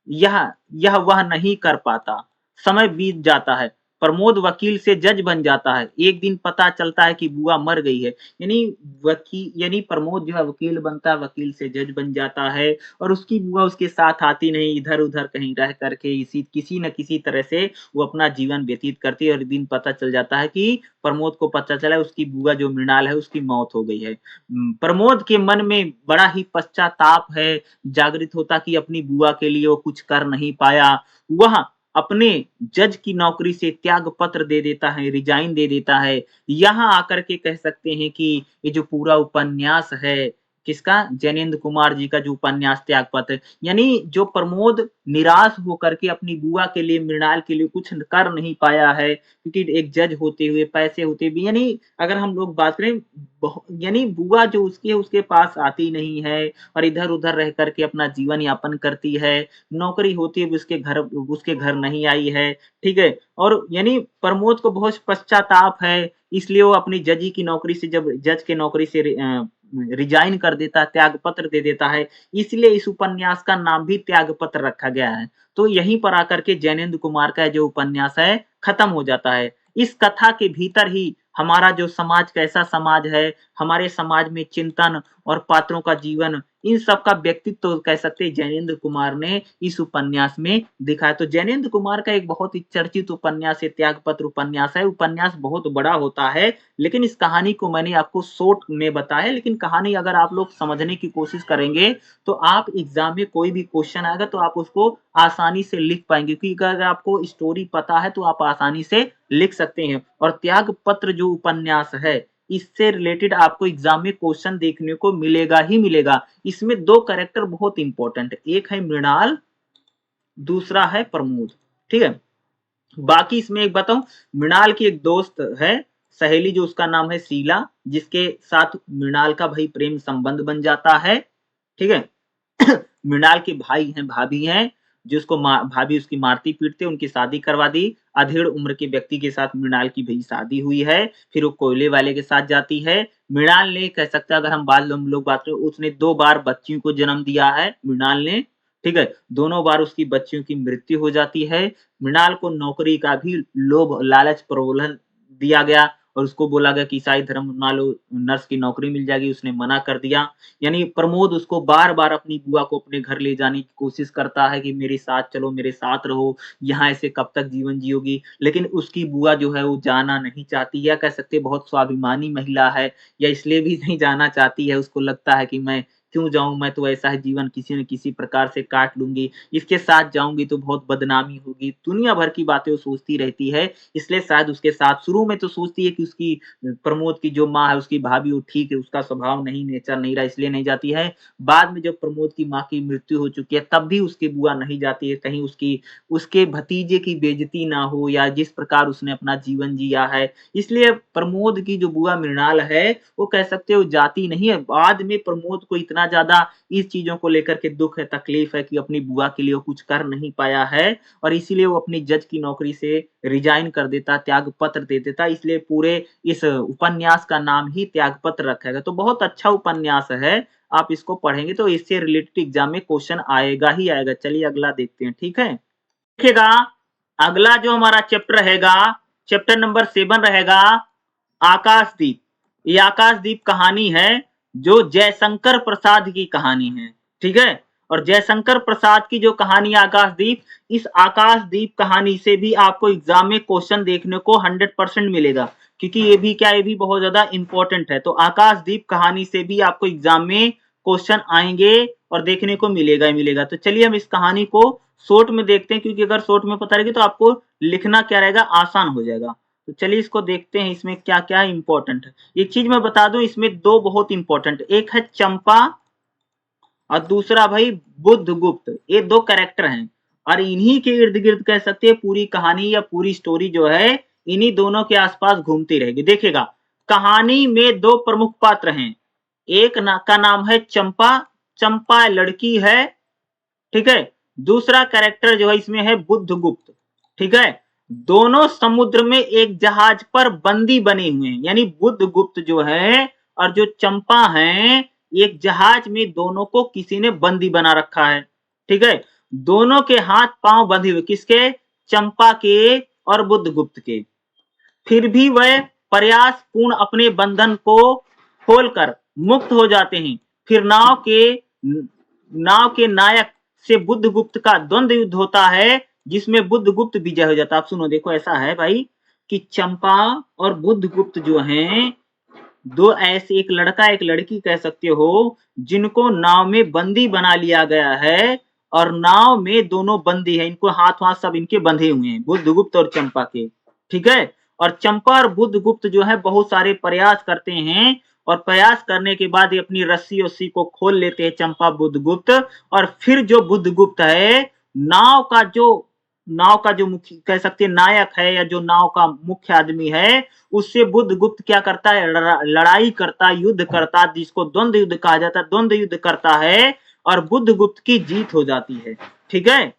यह यह वह नहीं कर पाता। समय बीत जाता है। प्रमोद वकील से जज बन जाता है। एक दिन पता चलता है कि बुआ मर गई है। यानी प्रमोद जो है वकील बनता है, वकील से जज बन जाता है और उसकी बुआ उसके साथ आती नहीं, इधर-उधर कहीं रह करके इसी किसी न किसी तरह से वो अपना जीवन व्यतीत करती है और एक दिन पता चल जाता है कि प्रमोद को पता चला है उसकी बुआ जो मृणाल है उसकी मौत हो गई है। प्रमोद के मन में बड़ा ही पश्चाताप है, जागृत होता कि अपनी बुआ के लिए वो कुछ कर नहीं पाया। वह अपने जज की नौकरी से त्याग पत्र दे देता है, रिजाइन दे देता है। यहाँ आकर के कह सकते हैं कि ये जो पूरा उपन्यास है, किसका? जैनेंद्र कुमार जी का जो उपन्यास त्यागपत्र, यानी जो प्रमोद निराश होकर के अपनी बुआ के लिए, मृणाल के लिए कुछ कर नहीं पाया है, क्योंकि एक जज होते हुए, पैसे होते भी, यानी अगर हम लोग बात करें यानी बुआ जो उसकी है उसके पास आती नहीं है और इधर-उधर रह करके अपना जीवन यापन करती है। नौकरी होती है भी उसके घर नहीं आई है, ठीक है? और यानी प्रमोद को बहुत पश्चाताप है, इसलिए वो अपनी जजी की नौकरी से जब जज की नौकरी से रिजाइन कर देता है, त्याग पत्र दे देता है, इसलिए इस उपन्यास का नाम भी त्याग पत्र रखा गया है। तो यहीं पर आकर के जैनेंद्र कुमार का जो उपन्यास है खत्म हो जाता है। इस कथा के भीतर ही हमारा जो समाज कैसा समाज है, हमारे समाज में चिंतन और पात्रों का जीवन, इन सब का व्यक्तित्व तो कह सकते हैं जैनेंद्र कुमार ने इस उपन्यास में दिखाया। तो जैनेंद्र कुमार का एक बहुत ही चर्चित उपन्यास है, त्यागपत्र उपन्यास है। उपन्यास बहुत बड़ा होता है, लेकिन इस कहानी को मैंने आपको शॉर्ट में बताया, लेकिन कहानी अगर आप लोग समझने की कोशिश करेंगे, तो आप एग्जाम में कोई भी क्वेश्चन आएगा तो आप उसको आसानी से लिख पाएंगे, क्योंकि अगर आपको स्टोरी पता है तो आप आसानी से लिख सकते हैं। और त्यागपत्र जो उपन्यास है, इससे रिलेटेड आपको एग्जाम में क्वेश्चन देखने को मिलेगा ही मिलेगा। इसमें दो कैरेक्टर बहुत इंपॉर्टेंट है, एक है मृणाल, दूसरा है प्रमोद, ठीक है। बाकी इसमें एक बताऊं, मृणाल की एक दोस्त है, सहेली, जो उसका नाम है शीला, जिसके साथ मृणाल का भाई प्रेम संबंध बन जाता है, ठीक है। मृणाल के भाई हैं, भाभी हैं, जिसको भाभी उसकी मारती पीटते, उनकी शादी करवा दी। अधेड़ उम्र के व्यक्ति के साथ मृणाल की भी शादी हुई है। फिर वो कोयले वाले के साथ जाती है। मृणाल ने, कह सकते हैं अगर हम लोग बात करें, उसने 2 बार बच्चियों को जन्म दिया है मृणाल ने, ठीक है। दोनों बार उसकी बच्चियों की मृत्यु हो जाती है। मृणाल को नौकरी का भी लोभ, लालच, प्रलोभन दिया गया और उसको बोला गया कि ईसाई धर्म अपना लो, नर्स की नौकरी मिल जाएगी, उसने मना कर दिया। यानी प्रमोद उसको बार-बार अपनी बुआ को अपने घर ले जाने की कोशिश करता है कि मेरे साथ चलो, मेरे साथ रहो, यहाँ ऐसे कब तक जीवन जियोगी। लेकिन उसकी बुआ जो है वो जाना नहीं चाहती, या कह सकते हैं बहुत स्वाभिमानी महिला है, या इसलिए भी नहीं जाना चाहती है, उसको लगता है कि मैं क्यों जाऊँ, मैं तो ऐसा है जीवन किसी न किसी प्रकार से काट लूँगी, इसके साथ जाऊँगी तो बहुत बदनामी होगी, दुनिया भर की बातें वो सोचती रहती है। इसलिए शायद उसके साथ शुरू में तो सोचती है कि उसकी, प्रमोद की जो माँ है, उसकी भाभी, वो ठीक है, उसका स्वभाव नहीं, नेचर नहीं रहा, इसलिए नहीं जाती है। बाद में जब प्रमोद की माँ की मृत्यु हो चुकी है, तब भी उसकी बुआ नहीं जाती है, कहीं उसके भतीजे की बेइज्जती ना हो, या जिस प्रकार उसने अपना जीवन जिया है। इसलिए प्रमोद की जो बुआ मृणाल है, वो कह सकते हो जाती नहीं है। बाद में प्रमोद को इतना ज़्यादा इस चीज़ों को लेकर के दुःख है, तकलीफ है कि अपनी बुआ के लिए वो कुछ कर नहीं पाया है, और इसीलिए वो अपनी जज की नौकरी से रिजाइन कर देता, त्याग पत्र दे देता। इसलिए पूरे इस उपन्यास का नाम ही त्यागपत्र रखा गया। तो बहुत अच्छा उपन्यास है, आप इसको पढ़ेंगे तो इससे रिलेटेड एग्जाम में क्वेश्चन आएगा ही आएगा। चलिए अगला देखते हैं, ठीक है। देखिएगा, अगला जो हमारा चैप्टर रहेगा, चैप्टर नंबर 7 रहेगा आकाशदीप। ये आकाशदीप कहानी है जो जयशंकर प्रसाद की कहानी है, ठीक है। और जयशंकर प्रसाद की जो कहानी आकाशदीप, इस आकाशदीप कहानी से भी आपको एग्जाम में क्वेश्चन देखने को 100% मिलेगा, क्योंकि ये भी क्या, ये भी बहुत ज्यादा इंपॉर्टेंट है। तो आकाशदीप कहानी से भी आपको एग्जाम में क्वेश्चन आएंगे और देखने को मिलेगा ही मिलेगा। तो चलिए हम इस कहानी को शॉर्ट में देखते हैं, क्योंकि अगर शॉर्ट में पता रहेगी तो आपको लिखना क्या रहेगा, आसान हो जाएगा। तो चलिए इसको देखते हैं, इसमें क्या क्या इंपॉर्टेंट है। एक चीज मैं बता दूं, इसमें 2 बहुत इंपॉर्टेंट, एक है चंपा और दूसरा भाई बुद्धगुप्त। ये 2 कैरेक्टर हैं और इन्हीं के इर्द गिर्द कह सकते हैं पूरी कहानी या पूरी स्टोरी जो है इन्हीं दोनों के आसपास घूमती रहेगी। देखिएगा, कहानी में 2 प्रमुख पात्र हैं। एक का नाम है चंपा, चंपा लड़की है, ठीक है। दूसरा कैरेक्टर जो है इसमें है बुद्धगुप्त। ठीक है। दोनों समुद्र में एक जहाज पर बंदी बने हुए हैं, यानी बुद्धगुप्त जो है और जो चंपा है एक जहाज में दोनों को किसी ने बंदी बना रखा है। ठीक है। दोनों के हाथ पांव बंधे हुए, किसके? चंपा के और बुद्धगुप्त के। फिर भी वह प्रयास पूर्ण अपने बंधन को खोलकर मुक्त हो जाते हैं। फिर नाव के नायक से बुद्धगुप्त का द्वंद्व युद्ध होता है जिसमें बुद्धगुप्त विजय हो जाता है। आप सुनो, देखो ऐसा है भाई कि चंपा और बुद्धगुप्त जो हैं दो ऐसे, एक लड़का एक लड़की कह सकते हो, जिनको नाव में बंदी बना लिया गया है और नाव में दोनों बंदी है, इनको हाथ वाथ सब इनके बंधे हुए हैं, बुद्धगुप्त और चंपा के। ठीक है। और चंपा और बुद्धगुप्त जो है बहुत सारे प्रयास करते हैं और प्रयास करने के बाद ये अपनी रस्सी उस्सी को खोल लेते हैं चंपा बुद्धगुप्त। और फिर जो बुद्धगुप्त है नाव का जो मुख्य कह सकते हैं नायक है या जो नाव का मुख्य आदमी है, उससे बुद्धगुप्त क्या करता है? लड़ाई करता, युद्ध करता, जिसको द्वंद्व युद्ध कहा जाता है। द्वंद्व युद्ध करता है और बुद्धगुप्त की जीत हो जाती है। ठीक है।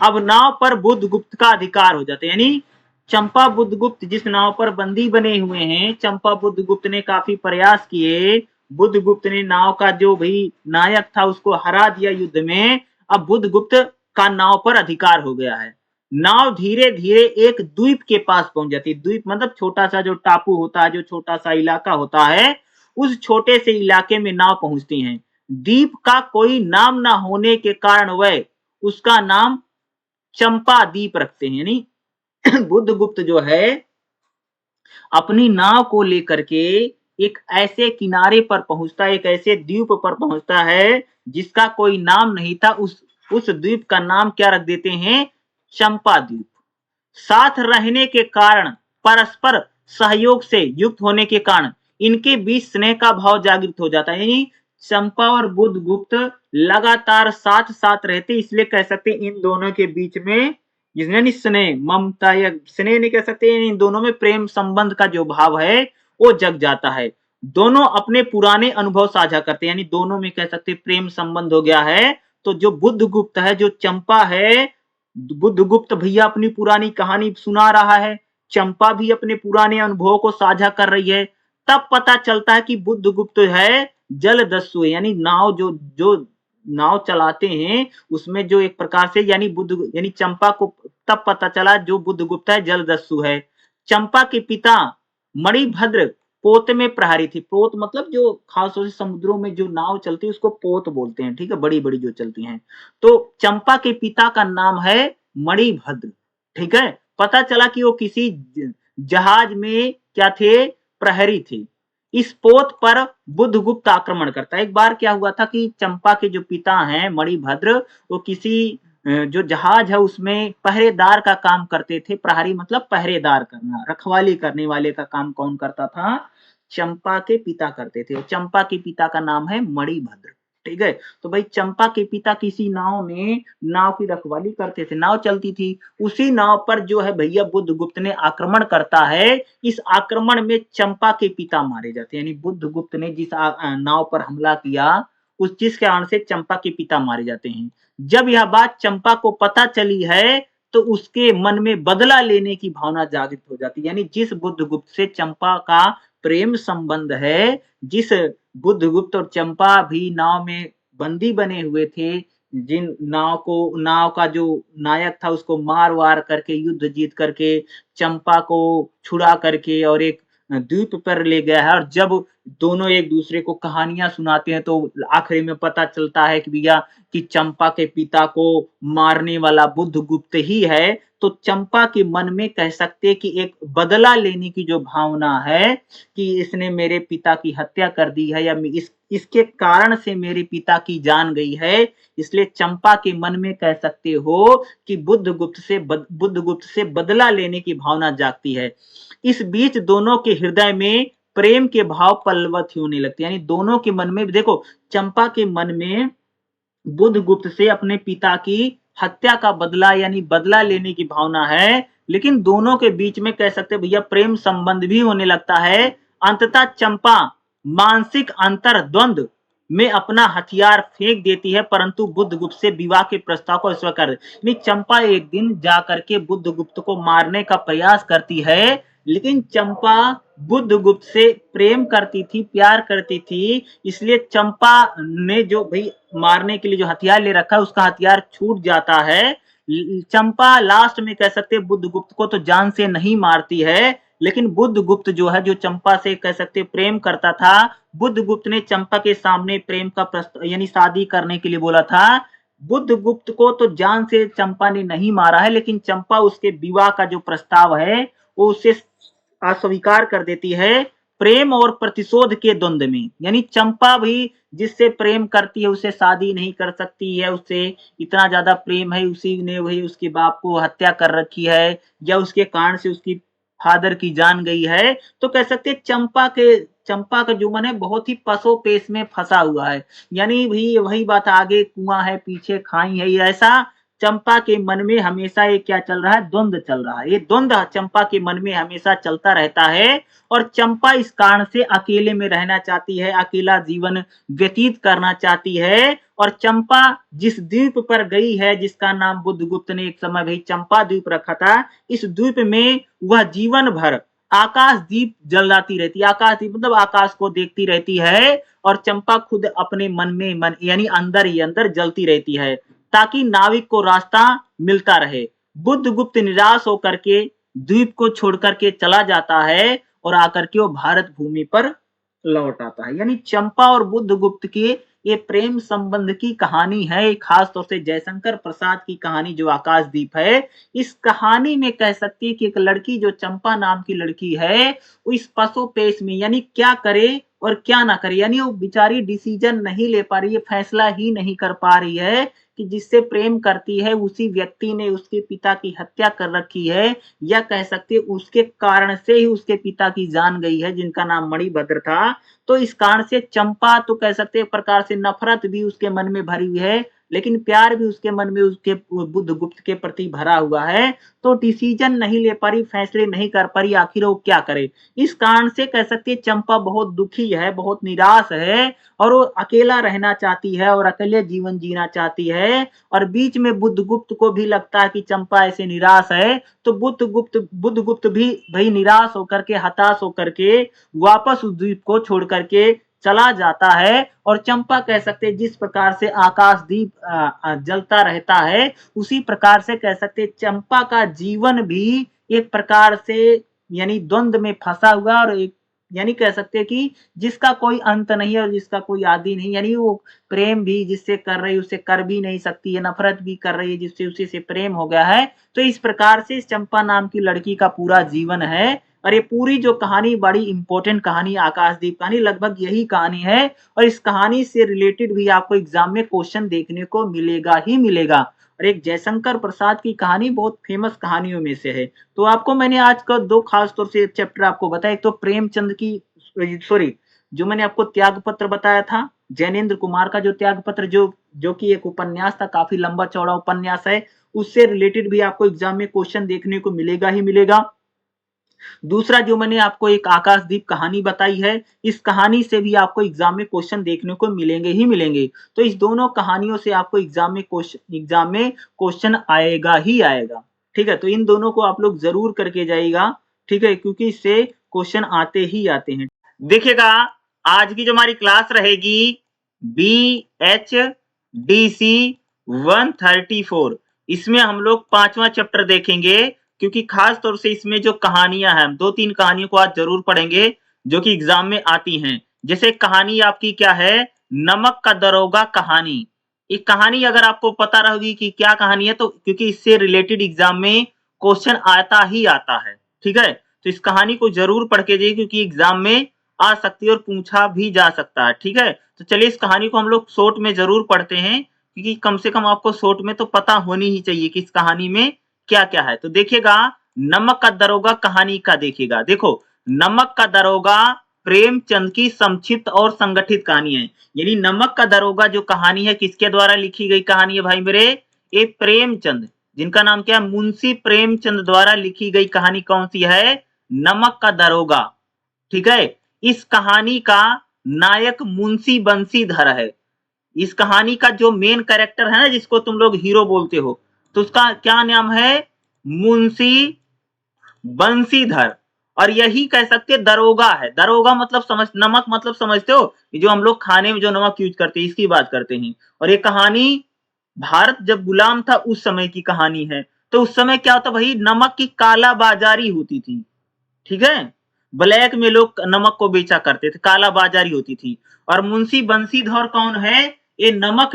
अब नाव पर बुद्धगुप्त का अधिकार हो जाता है, यानी चंपा बुद्धगुप्त जिस नाव पर बंदी बने हुए हैं, चंपा बुद्धगुप्त ने काफी प्रयास किए, बुद्धगुप्त ने नाव का जो भी नायक था उसको हरा दिया युद्ध में। अब बुद्धगुप्त का नाव पर अधिकार हो गया है। नाव धीरे धीरे एक द्वीप के पास पहुंच जाती है। द्वीप मतलब छोटा सा जो टापू होता है, जो छोटा सा इलाका होता है, उस छोटे से इलाके में नाव पहुंचती है। द्वीप का कोई नाम ना होने के कारण वह उसका नाम चंपा द्वीप रखते हैं। यानी बुद्धगुप्त जो है अपनी नाव को लेकर के एक ऐसे किनारे पर पहुंचता है, एक ऐसे द्वीप पर पहुंचता है जिसका कोई नाम नहीं था। उस द्वीप का नाम क्या रख देते हैं? चंपा द्वीप। साथ रहने के कारण, परस्पर सहयोग से युक्त होने के कारण इनके बीच स्नेह का भाव जागृत हो जाता है। यानी चंपा और बुद्धगुप्त लगातार साथ साथ रहते, इसलिए कह सकते हैं इन दोनों के बीच में यानी स्नेह, ममता या स्नेह नहीं कह सकते, इन दोनों में प्रेम संबंध का जो भाव है वो जग जाता है। दोनों अपने पुराने अनुभव साझा करते हैं, यानी दोनों में कह सकते प्रेम संबंध हो गया है। तो जो बुद्धगुप्त है, जो चंपा है, बुद्धगुप्त भैया अपनी पुरानी कहानी सुना रहा है, चंपा भी अपने पुराने अनुभवों को साझा कर रही है। तब पता चलता है कि बुद्धगुप्त है जलदस्यु, यानी नाव जो नाव चलाते हैं उसमें जो एक प्रकार से यानी चंपा को तब पता चला जो बुद्धगुप्त है जलदस्यु है। चंपा के पिता मणिभद्र पोत में प्रहरी थी। पोत मतलब जो खासतौर से समुद्रों में जो नाव चलती है उसको पोत बोलते हैं। ठीक है, बड़ी बड़ी जो चलती हैं। तो चंपा के पिता का नाम है मणिभद्र। ठीक है। पता चला कि वो किसी जहाज में क्या थे? प्रहरी थे। इस पोत पर बुद्धगुप्त आक्रमण करता है। एक बार क्या हुआ था कि चंपा के जो पिता हैं मणिभद्र, वो किसी जो जहाज है उसमें पहरेदार का काम करते थे। प्रहरी मतलब पहरेदार करना, रखवाली करने वाले का काम कौन करता था? चंपा के पिता करते थे। चंपा के पिता का नाम है मणिभद्र। ठीक है। तो भाई चंपा के पिता किसी नाव की रखवाली करते थे, नाव चलती थी, उसी नाव पर जो है भैया बुद्धगुप्त ने आक्रमण करता है। इस आक्रमण में चंपा के पिता मारे जाते हैं, यानी बुद्धगुप्त ने जिस नाव पर हमला किया जिसके कारण से चंपा के पिता मारे जाते हैं। जब यह बात चंपा को पता चली है तो उसके मन में बदला लेने की भावना जागृत हो जाती है। यानी जिस बुद्धगुप्त से चंपा का प्रेम संबंध है, जिस बुद्धगुप्त और चंपा भी नाव में बंदी बने हुए थे, जिन नाव का जो नायक था उसको मार वार करके युद्ध जीत करके चंपा को छुड़ा करके और एक द्वीप पर ले गया है। और जब दोनों एक दूसरे को कहानियां सुनाते हैं तो आखिरी में पता चलता है कि भैया कि चंपा के पिता को मारने वाला बुद्धगुप्त ही है। तो चंपा के मन में कह सकते कि एक बदला लेने की जो भावना है कि इसने मेरे पिता की हत्या कर दी है या इसके कारण से मेरे पिता की जान गई है, इसलिए चंपा के मन में कह सकते हो कि बुद्धगुप्त से बदला लेने की भावना जागती है। इस बीच दोनों के हृदय में प्रेम के भाव पल्लवित होने लगते हैं। यानी दोनों के मन में देखो, चंपा के मन में बुद्धगुप्त से अपने पिता की हत्या का बदला यानी बदला लेने की भावना है, लेकिन दोनों के बीच में कह सकते भैया प्रेम संबंध भी होने लगता है। अंततः चंपा मानसिक अंतर द्वंद में अपना हथियार फेंक देती है, परंतु बुद्धगुप्त से विवाह के प्रस्ताव को अस्वीकार कर चंपा एक दिन जाकर के बुद्धगुप्त को मारने का प्रयास करती है, लेकिन चंपा बुद्धगुप्त से प्रेम करती थी, प्यार करती थी, इसलिए चंपा ने जो भाई मारने के लिए जो हथियार ले रखा है उसका हथियार छूट जाता है। चंपा लास्ट में कह सकते बुद्धगुप्त को तो जान से नहीं मारती है, लेकिन बुद्धगुप्त जो है जो चंपा से कह सकते प्रेम करता था, बुद्धगुप्त ने चंपा के सामने प्रेम का प्रस्ताव यानी शादी करने के लिए बोला था। बुद्धगुप्त को तो जान से चंपा ने नहीं मारा है, लेकिन चंपा उसके विवाह का जो प्रस्ताव है वो उसे अस्वीकार कर देती है प्रेम और प्रतिशोध के द्वंद्व में। यानी चंपा भी जिससे प्रेम करती है उसे शादी नहीं कर सकती है, उससे इतना ज्यादा प्रेम है, उसी ने वही उसके बाप को हत्या कर रखी है या उसके कारण से उसकी फादर की जान गई है। तो कह सकते चंपा का जो मन है बहुत ही पसो पेश में फंसा हुआ है। यानी भी वही बात, आगे कुआं है पीछे खाई है, ऐसा चंपा के मन में हमेशा ये क्या चल रहा है, द्वंद्व चल रहा है। ये द्वंद्व चंपा के मन में हमेशा चलता रहता है और चंपा इस कारण से अकेले में रहना चाहती है, अकेला जीवन व्यतीत करना चाहती है। और चंपा जिस द्वीप पर गई है, जिसका नाम बुद्धगुप्त ने एक समय भाई चंपा द्वीप रखा था, इस द्वीप में वह जीवन भर आकाश दीप जलाती रहती है। आकाश दीप मतलब आकाश को देखती रहती है और चंपा खुद अपने मन में मन यानी अंदर ही अंदर जलती रहती है ताकि नाविक को रास्ता मिलता रहे। बुद्धगुप्त निराश होकर के द्वीप को छोड़कर के चला जाता है और आकर के वो भारत भूमि पर लौट आता है। यानी चंपा और बुद्धगुप्त के ये प्रेम संबंध की कहानी है, खास तौर से जयशंकर प्रसाद की कहानी जो आकाशदीप है। इस कहानी में कह सकती है कि एक लड़की जो चंपा नाम की लड़की है वो इस पसोपेश में यानी क्या करे और क्या ना करे, यानी वो बेचारी डिसीजन नहीं ले पा रही है, फैसला ही नहीं कर पा रही है कि जिससे प्रेम करती है उसी व्यक्ति ने उसके पिता की हत्या कर रखी है, या कह सकते उसके कारण से ही उसके पिता की जान गई है जिनका नाम मणिभद्र था। तो इस कारण से चंपा तो कह सकते एक प्रकार से नफरत भी उसके मन में भरी हुई है, लेकिन प्यार भी उसके मन में उसके बुद्धगुप्त के प्रति भरा हुआ है। तो डिसीजन नहीं ले पा रही, फैसले नहीं कर पा रही, आखिर वो क्या करे। इस कारण से कह सकते चंपा बहुत दुखी है, बहुत निराश है और वो अकेला रहना चाहती है और अकेले जीवन जीना चाहती है। और बीच में बुद्धगुप्त को भी लगता है कि चंपा ऐसे निराश है, तो बुद्धगुप्त भी भाई निराश होकर के, हताश होकर के वापस उस द्वीप को छोड़ करके चला जाता है। और चंपा कह सकते जिस प्रकार से आकाशदीप जलता रहता है, उसी प्रकार से कह सकते चंपा का जीवन भी एक प्रकार से यानी द्वंद्व में फंसा हुआ और एक यानी कह सकते हैं कि जिसका कोई अंत नहीं है और जिसका कोई आदि नहीं। यानी वो प्रेम भी जिससे कर रही उससे कर भी नहीं सकती है, नफरत भी कर रही है जिससे उसी से प्रेम हो गया है। तो इस प्रकार से चंपा नाम की लड़की का पूरा जीवन है। और ये पूरी जो कहानी बड़ी इंपॉर्टेंट कहानी, आकाशदीप कहानी लगभग यही कहानी है। और इस कहानी से रिलेटेड भी आपको एग्जाम में क्वेश्चन देखने को मिलेगा ही मिलेगा। और एक जयशंकर प्रसाद की कहानी बहुत फेमस कहानियों में से है। तो आपको मैंने आज का दो खास तौर से चैप्टर आपको बताया, एक तो प्रेमचंद की सॉरी जो मैंने आपको त्याग पत्र बताया था, जैनेन्द्र कुमार का जो त्याग पत्र जो कि एक उपन्यास था, काफी लंबा चौड़ा उपन्यास है, उससे रिलेटेड भी आपको एग्जाम में क्वेश्चन देखने को मिलेगा ही मिलेगा। दूसरा जो मैंने आपको एक आकाशदीप कहानी बताई है, इस कहानी से भी आपको एग्जाम में क्वेश्चन देखने को मिलेंगे ही मिलेंगे। तो इस दोनों कहानियों से आपको एग्जाम में क्वेश्चन आएगा ही आएगा। ठीक है, तो इन दोनों को आप लोग जरूर करके जाइएगा। ठीक है, क्योंकि इससे क्वेश्चन आते ही आते हैं। देखिएगा आज की जो हमारी क्लास रहेगी BHDC 134, इसमें हम लोग 5वां चैप्टर देखेंगे, क्योंकि खास तौर से इसमें जो कहानियां हैं, 2-3 कहानियों को आज जरूर पढ़ेंगे जो कि एग्जाम में आती हैं। जैसे कहानी आपकी क्या है, नमक का दरोगा कहानी। एक कहानी अगर आपको पता रहेगी कि क्या कहानी है, तो क्योंकि इससे रिलेटेड एग्जाम में क्वेश्चन आता ही आता है। ठीक है, तो इस कहानी को जरूर पढ़ के जाइए, क्योंकि एग्जाम में आ सकती है और पूछा भी जा सकता है। ठीक है, तो चलिए इस कहानी को हम लोग शॉर्ट में जरूर पढ़ते हैं, क्योंकि कम से कम आपको शॉर्ट में तो पता होनी ही चाहिए कि इस कहानी में क्या क्या है। तो देखिएगा नमक का दरोगा कहानी का देखिएगा। देखो, नमक का दरोगा प्रेमचंद की संक्षिप्त और संगठित कहानी है। यानी नमक का दरोगा जो कहानी है किसके द्वारा लिखी गई कहानी है भाई मेरे, ये प्रेमचंद, जिनका नाम क्या है, मुंशी प्रेमचंद द्वारा लिखी गई कहानी कौन सी है, नमक का दरोगा। ठीक है, इस कहानी का नायक मुंशी बंसीधर है। इस कहानी का जो मेन कैरेक्टर है ना, जिसको तुम लोग हीरो बोलते हो, तो उसका क्या नाम है? मुंशी बंसीधर। और यही कह सकते हैं दरोगा है। दरोगा मतलब नमक मतलब समझते हो? जो हम लोग खाने में जो नमक यूज करते हैं, इसकी बात करते हैं। और ये कहानी भारत जब गुलाम था उस समय की कहानी है। तो उस समय क्या होता भाई, नमक की काला बाजारी होती थी। ठीक है, ब्लैक में लोग नमक को बेचा करते थे, काला बाजारी होती थी। और मुंशी बंसीधर कौन है? ये नमक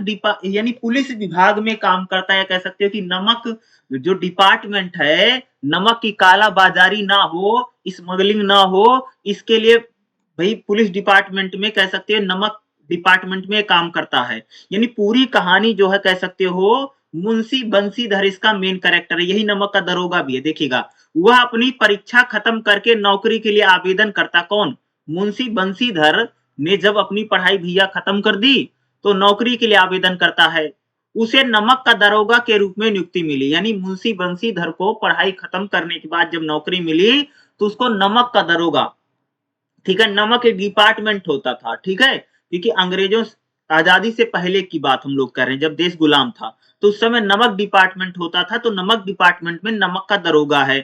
यानी पुलिस विभाग में काम करता है। कह सकते हो कि नमक जो डिपार्टमेंट है, नमक की काला बाजारी ना हो, स्मगलिंग ना हो, इसके लिए भाई पुलिस डिपार्टमेंट में कह सकते हो नमक डिपार्टमेंट में काम करता है। यानी पूरी कहानी जो है कह सकते हो मुंशी बंसीधर इसका मेन कैरेक्टर है। यही नमक का दरोगा भी है। देखिएगा, वह अपनी परीक्षा खत्म करके नौकरी के लिए आवेदन करता। कौन? मुंशी बंसीधर ने जब अपनी पढ़ाई भैया खत्म कर दी तो नौकरी के लिए आवेदन करता है। उसे नमक का दरोगा के रूप में नियुक्ति मिली। यानी मुंशी बंसीधर को पढ़ाई खत्म करने के बाद जब नौकरी मिली तो उसको नमक का दरोगा, ठीक है, नमक एक डिपार्टमेंट होता था। ठीक है, क्योंकि अंग्रेजों आजादी से पहले की बात हम लोग कर रहे हैं, जब देश गुलाम था तो उस समय नमक डिपार्टमेंट होता था। तो नमक डिपार्टमेंट में नमक का दरोगा है।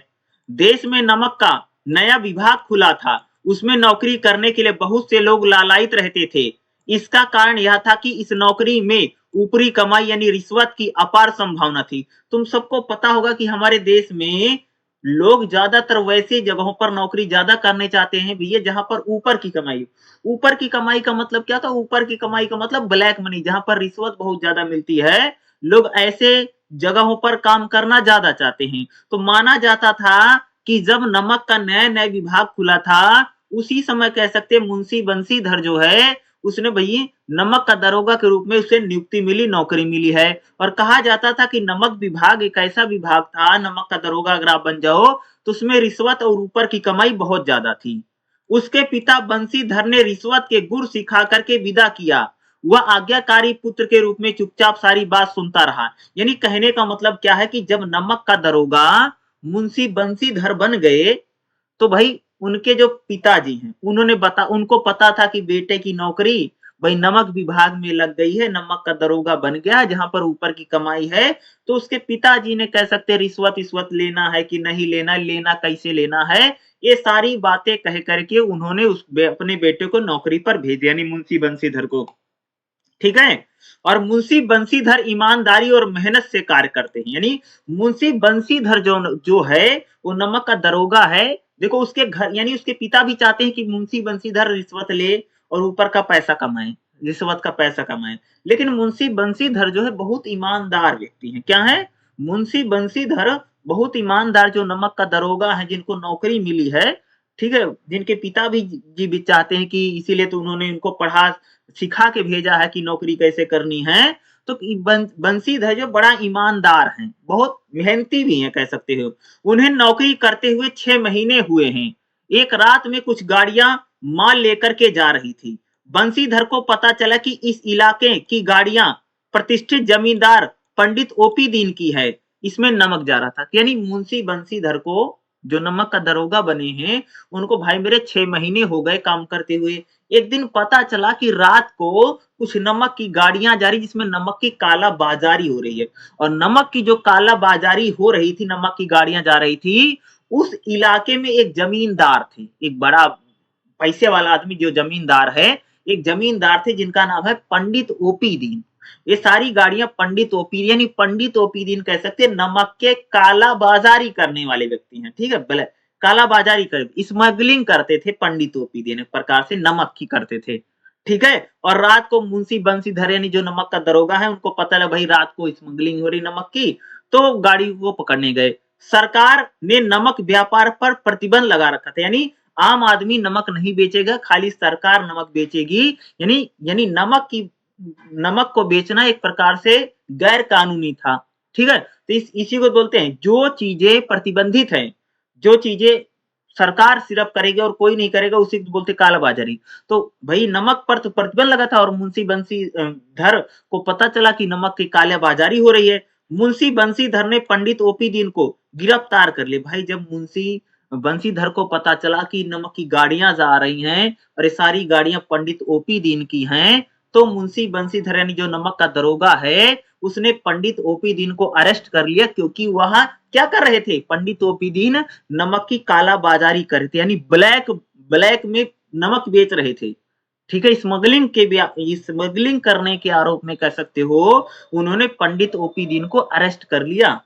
देश में नमक का नया विभाग खुला था। उसमें नौकरी करने के लिए बहुत से लोग लालायित रहते थे। इसका कारण यह था कि इस नौकरी में ऊपरी कमाई यानी रिश्वत की अपार संभावना थी। तुम सबको पता होगा कि हमारे देश में लोग ज्यादातर वैसे जगहों पर नौकरी ज्यादा करने चाहते हैं भैया जहां पर ऊपर की कमाई। ऊपर की कमाई का मतलब क्या था? ऊपर की कमाई का मतलब ब्लैक मनी, जहां पर रिश्वत बहुत ज्यादा मिलती है। लोग ऐसे जगहों पर काम करना ज्यादा चाहते हैं। तो माना जाता था कि जब नमक का नया नया विभाग खुला था, उसी समय कह सकते हैं मुंशी बंसीधर जो है उसने भई नमक का दरोगा के रूप में उसे नियुक्ति मिली, नौकरी मिली है। और कहा जाता था कि नमक विभाग एक ऐसा विभाग था, नमक का दरोगा अगर आप बन जाओ तो उसमें रिश्वत और ऊपर की कमाई बहुत ज्यादा थी। उसके पिता बंसीधर ने रिश्वत के गुर सिखा करके विदा किया। वह आज्ञाकारी पुत्र के रूप में चुपचाप सारी बात सुनता रहा। यानी कहने का मतलब क्या है कि जब नमक का दरोगा मुंशी बंसीधर बन गए तो भाई उनके जो पिताजी हैं उनको पता था कि बेटे की नौकरी भाई नमक विभाग में लग गई है, नमक का दरोगा बन गया जहां पर ऊपर की कमाई है। तो उसके पिताजी ने कह सकते रिश्वत लेना है कि नहीं लेना, लेना कैसे लेना है, ये सारी बातें कह करके उन्होंने अपने बेटे को नौकरी पर भेज दिया, यानी मुंशी बंसीधर को। ठीक है, और मुंशी बंसीधर ईमानदारी और मेहनत से कार्य करते हैं। यानी मुंशी बंसीधर जो है वो नमक का दरोगा है। देखो उसके घर यानी उसके पिता भी चाहते हैं कि मुंशी बंसीधर रिश्वत ले और ऊपर का पैसा कमाए, रिश्वत का पैसा कमाए। लेकिन मुंशी बंसीधर जो है बहुत ईमानदार व्यक्ति है। क्या है? मुंशी बंसीधर बहुत ईमानदार जो नमक का दरोगा है, जिनको नौकरी मिली है, ठीक है, जिनके पिता भी जी भी चाहते हैं कि इसीलिए तो उन्होंने इनको पढ़ा सिखा के भेजा है कि नौकरी कैसे करनी है। तो बंसीधर जो बड़ा ईमानदार हैं, बहुत मेहनती भी हैं कह सकते हो। उन्हें नौकरी करते हुए 6 महीने हुए हैं। एक रात में कुछ गाड़ियां माल लेकर के जा रही थी। बंसीधर को पता चला कि इस इलाके की गाड़ियां प्रतिष्ठित जमींदार पंडित ओपी दीन की है। इसमें नमक जा रहा था। यानी मुंशी बंसीधर को जो नमक का दरोगा बने हैं उनको भाई मेरे 6 महीने हो गए काम करते हुए। एक दिन पता चला कि रात को कुछ नमक की गाड़ियां जा रही जिसमें नमक की काला बाजारी हो रही है। और नमक की जो काला बाजारी हो रही थी, नमक की गाड़ियां जा रही थी, उस इलाके में एक जमींदार थे, एक बड़ा पैसे वाला आदमी जो जमींदार है, एक जमींदार थे जिनका नाम है पंडित ओपी दीन। ये सारी गाड़ियां पंडित ओपी यानी पंडित ओपी दीन कह सकते हैं नमक के काला बाजारी करने वाले व्यक्ति हैं। ठीक है, भले काला बाजारी कर स्मगलिंग करते थे पंडित ओपी दीन, एक प्रकार से नमक की करते थे। ठीक है, और रात को मुंशी बंसीधर यानी जो नमक का दरोगा है उनको पता है भाई रात को स्मगलिंग हो रही नमक की, तो गाड़ी को पकड़ने गए। सरकार ने नमक व्यापार पर प्रतिबंध लगा रखा था। यानी आम आदमी नमक नहीं बेचेगा, खाली सरकार नमक बेचेगी। यानी नमक को बेचना एक प्रकार से गैर कानूनी था। ठीक है, तो इसी को बोलते हैं जो चीजें प्रतिबंधित हैं, जो चीजें सरकार सिर्फ करेगी और कोई नहीं करेगा उसी को बोलते कालाबाजारी। तो भाई नमक पर तो प्रतिबंध लगा था और मुंशी बंसीधर को पता चला कि नमक की कालाबाजारी हो रही है। मुंशी बंसीधर ने पंडित ओपी दीन को गिरफ्तार कर लिया। भाई जब मुंशी बंसीधर को पता चला कि नमक की गाड़ियां जा रही हैं और ये सारी गाड़ियां पंडित ओपी दीन की हैं, तो मुंशी बंसीधर यानी जो नमक का दरोगा है, उसने पंडित ओपी दीन को अरेस्ट कर लिया, क्योंकि वह क्या कर रहे थे? पंडित ओपी दीन नमक की कालाबाजारी कर रहे थे, यानी ब्लैक ब्लैक में नमक बेच रहे थे। ठीक है, स्मगलिंग करने के आरोप में कह सकते हो, उन्होंने पंडित ओपी दीन को अरेस्ट कर लिया।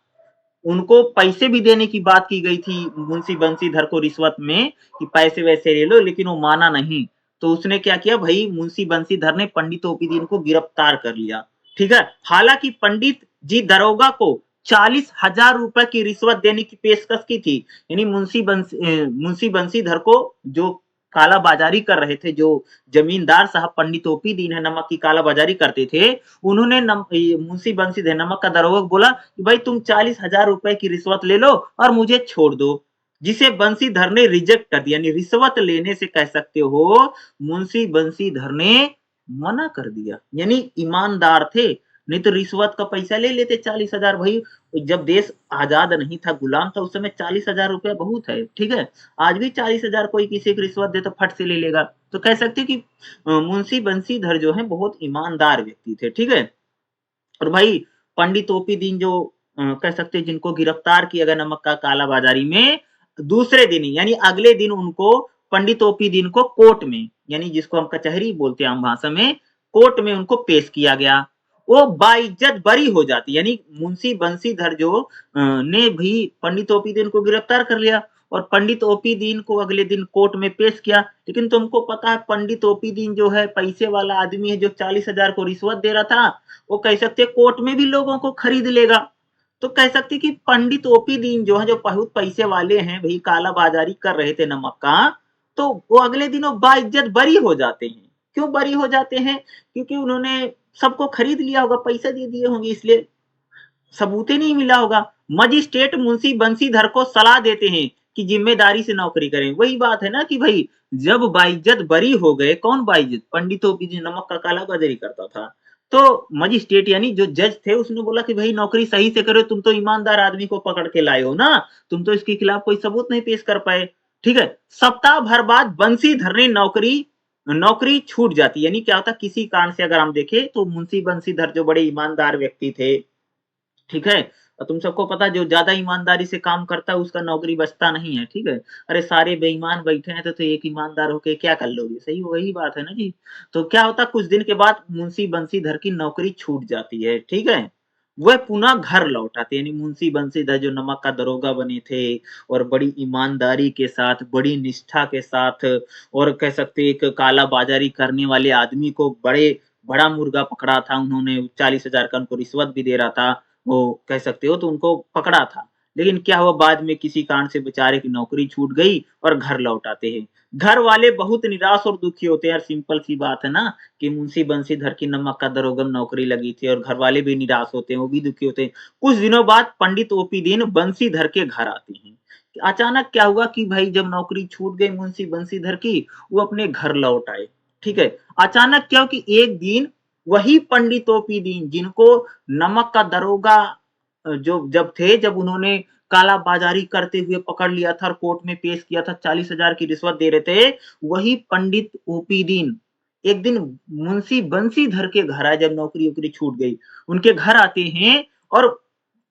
उनको पैसे भी देने की बात की गई थी मुंशी बंसीधर को रिश्वत में, कि पैसे वैसे ले लो, लेकिन वो माना नहीं। तो उसने क्या किया भाई, मुंशी बंसीधर ने पंडित ओपी दीन को गिरफ्तार कर लिया। ठीक है, हालांकि पंडित जी दरोगा को 40,000 रुपए की रिश्वत देने की पेशकश की थी। यानी मुंशी बंसीधर को जो कालाबाजारी कर रहे थे, जो जमींदार साहब पंडित ओपी दीन है, नमक की कालाबाजारी करते थे, उन्होंने मुंशी बंसीधर नमक का दरोगा को बोला कि भाई तुम 40,000 रुपए की रिश्वत ले लो और मुझे छोड़ दो, जिसे बंसीधर ने रिजेक्ट कर दिया। यानी रिश्वत लेने से कह सकते हो मुंशी बंसीधर ने मना कर दिया, यानी ईमानदार थे। नहीं तो रिश्वत का पैसा ले लेते 40,000। भाई जब देश आजाद नहीं था, गुलाम था, उस समय 40,000 रुपया बहुत है। ठीक है, आज भी 40,000 कोई किसी को रिश्वत दे तो फट से ले लेगा। तो कह सकते कि मुंशी बंसीधर जो है बहुत ईमानदार व्यक्ति थे। ठीक है, और भाई पंडित ओपी दीन जो कह सकते हैं जिनको गिरफ्तार किया गया नमक का कालाबाजारी में, दूसरे दिन यानी अगले दिन उनको पंडित ओपी दीन को कोर्ट में, यानी जिसको हम कचहरी बोलते हैं आम भाषा में, कोर्ट में उनको पेश किया गया। वो बाइज्जत बरी हो जाती, यानी मुंशी बंसीधर जो ने भी पंडित ओपी दीन को गिरफ्तार कर लिया और पंडित ओपी दीन को अगले दिन कोर्ट में पेश किया। लेकिन तुमको पता है पंडित ओपी दीन जो है पैसे वाला आदमी है, जो 40,000 को रिश्वत दे रहा था, वो कह सकते कोर्ट में भी लोगों को खरीद लेगा। तो कह सकते कि पंडित ओपी दीन जो है, जो बहुत पैसे वाले हैं, भाई कालाबाजारी कर रहे थे नमक का, तो वो अगले दिन वो बाइज्जत बरी हो जाते हैं। क्यों बरी हो जाते हैं? क्योंकि उन्होंने सबको खरीद लिया होगा, पैसे दे दिए होंगे, इसलिए सबूत ही नहीं मिला होगा। मजिस्ट्रेट मुंशी बंसीधर को सलाह देते हैं कि जिम्मेदारी से नौकरी करें। वही बात है ना कि भाई जब बाइज्जत बरी हो गए, कौन बाइज्जत? पंडितों की जो नमक का कालाबाजारी करता था। तो मजिस्ट्रेट यानी जो जज थे, उसने बोला कि भाई नौकरी सही से करो, तुम तो ईमानदार आदमी को पकड़ के लाए हो ना, तुम तो इसके खिलाफ कोई सबूत नहीं पेश कर पाए। ठीक है, सप्ताह भर बाद बंसीधर ने नौकरी नौकरी छूट जाती। यानी क्या होता, किसी कारण से अगर हम देखें तो मुंशी बंसीधर जो बड़े ईमानदार व्यक्ति थे, ठीक है, और तुम सबको पता है जो ज्यादा ईमानदारी से काम करता है उसका नौकरी बचता नहीं है। ठीक है, अरे सारे बेईमान बैठे हैं तो एक ईमानदार होके क्या कर लोगे? सही वही बात है ना जी। तो क्या होता, कुछ दिन के बाद मुंशी बंसीधर की नौकरी छूट जाती है। ठीक है, वह पुनः घर लौट आते, यानी मुंशी बंसीधर जो नमक का दरोगा बने थे और बड़ी ईमानदारी के साथ, बड़ी निष्ठा के साथ, और कह सकते एक काला बाजारी करने वाले आदमी को बड़ा मुर्गा पकड़ा था उन्होंने, 40,000 का उनको रिश्वत भी दे रहा था, वो कह सकते हो, तो उनको पकड़ा था। लेकिन क्या हुआ, बाद में किसी कारण से बेचारे की नौकरी छूट गई और घर लौट आते हैं। घर वाले बहुत निराश और दुखी होते हैं यार, सिंपल सी बात है ना कि मुंशी बंसीधर की नमक का दरोगा नौकरी लगी थी और घर वाले भी निराश होते हैं, वो भी दुखी होते हैं। कुछ दिनों बाद पंडित ओपी दीन बंसीधर के घर आते हैं। अचानक क्या हुआ कि भाई जब नौकरी छूट गई मुंशी बंसीधर की, वो अपने घर लौट आए। ठीक है, अचानक क्या हो कि एक दिन वही पंडित ओपी दीन जिनको नमक का दरोगा जो जब थे, जब उन्होंने कालाबाजारी करते हुए पकड़ लिया था और कोर्ट में पेश किया था, 40,000 की रिश्वत दे रहे थे, वही पंडित ओपी दीन एक दिन मुंशी बंसीधर के घर आए, जब नौकरी वोकरी छूट गई, उनके घर आते हैं और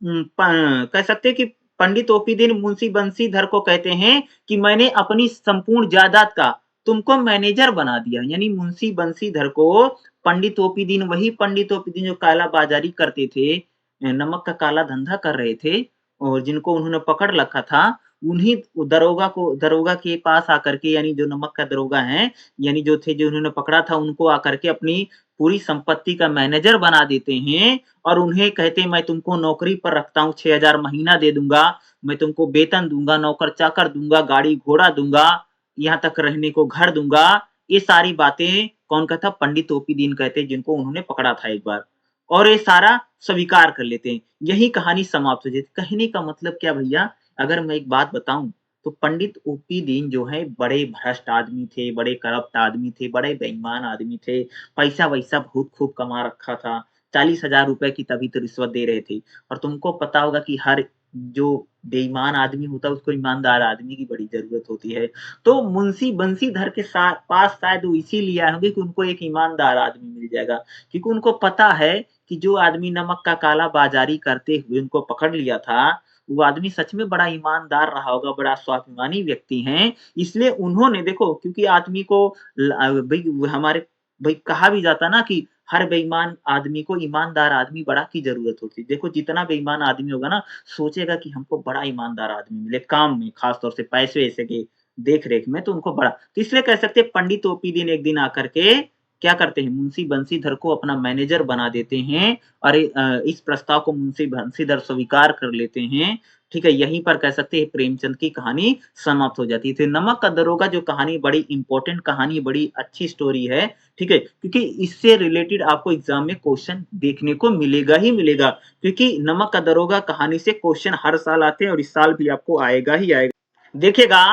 कह सकते हैं कि पंडित ओपी दीन मुंशी बंसीधर को कहते हैं कि मैंने अपनी संपूर्ण जायदाद का तुमको मैनेजर बना दिया। यानी मुंशी बंसीधर को पंडित ओपी दीन, वही पंडित ओपी दीन जो काला बाजारी करते थे, नमक का काला धंधा कर रहे थे और जिनको उन्होंने पकड़ रखा था, उन्हीं दरोगा के पास आकर के, यानी जो नमक का दरोगा है, यानी जो थे, जो उन्होंने पकड़ा था, उनको आकर के अपनी पूरी संपत्ति का मैनेजर बना देते हैं और उन्हें कहते हैं मैं तुमको नौकरी पर रखता हूँ, 6,000 महीना दे दूंगा, मैं तुमको वेतन दूंगा, नौकर चाकर दूंगा, गाड़ी घोड़ा दूंगा, यहाँ तक रहने को घर दूंगा। ये सारी बातें कौन कहता? पंडित ओपी दीन कहते, जिनको उन्होंने पकड़ा था एक बार, और ये सारा स्वीकार कर लेते हैं। यही कहानी समाप्त हो जाती। कहने का मतलब क्या भैया, अगर मैं एक बात बताऊं, तो पंडित ओपी दीन जो है बड़े भ्रष्ट आदमी थे, बड़े करप्ट आदमी थे, बड़े बेईमान आदमी थे, पैसा वैसा बहुत खूब कमा रखा था, 40,000 रुपए की तभी तो रिश्वत दे रहे थे। और तुमको पता होगा कि हर जो बेईमान आदमी होता है उसको ईमानदार आदमी की बड़ी ज़रूरत होती है। तो मुंशी बंशीधर के पास शायद वो इसीलिए आए होंगे कि उनको एक ईमानदार आदमी मिल जाएगा। क्योंकि उनको पता है कि जो आदमी नमक का काला बाज़ारी करते हुए उनको पकड़ लिया था, वो आदमी सच में बड़ा ईमानदार रहा होगा, बड़ा स्वाभिमानी व्यक्ति हैं। इसलिए उन्होंने देखो क्योंकि आदमी को भई हमारे भई कहा भी जाता है ना कि हर बेईमान आदमी को ईमानदार आदमी बड़ा की ज़रूरत होती है। देखो जितना बेईमान आदमी होगा ना, सोचेगा कि हमको बड़ा ईमानदार आदमी मिले काम में, ख़ास तौर से पैसे-वैसे के देख-रेख में तो उनको बड़ा तो इसलिए कह सकते हैं पंडित ओपी दिन एक दिन आकर के क्या करते हैं, मुंशी बंशीधर को अपना मैनेजर बना देते हैं और इस प्रस्ताव को मुंशी बंशीधर स्वीकार कर लेते हैं। ठीक है, यहीं पर कह सकते हैं प्रेमचंद की कहानी समाप्त हो जाती है। तो नमक का दरोगा जो कहानी बड़ी इम्पोर्टेंट कहानी, बड़ी अच्छी स्टोरी है, ठीक है? क्योंकि इससे रिलेटेड आपको एग्ज़ाम में क्वेश्चन देखने को मिलेगा ही मिलेगा, क्योंकि नमक का दरोगा कहानी से क्वेश्चन हर साल आते हैं और इस साल भी आपको आएगा ही आएगा। देखिएगा,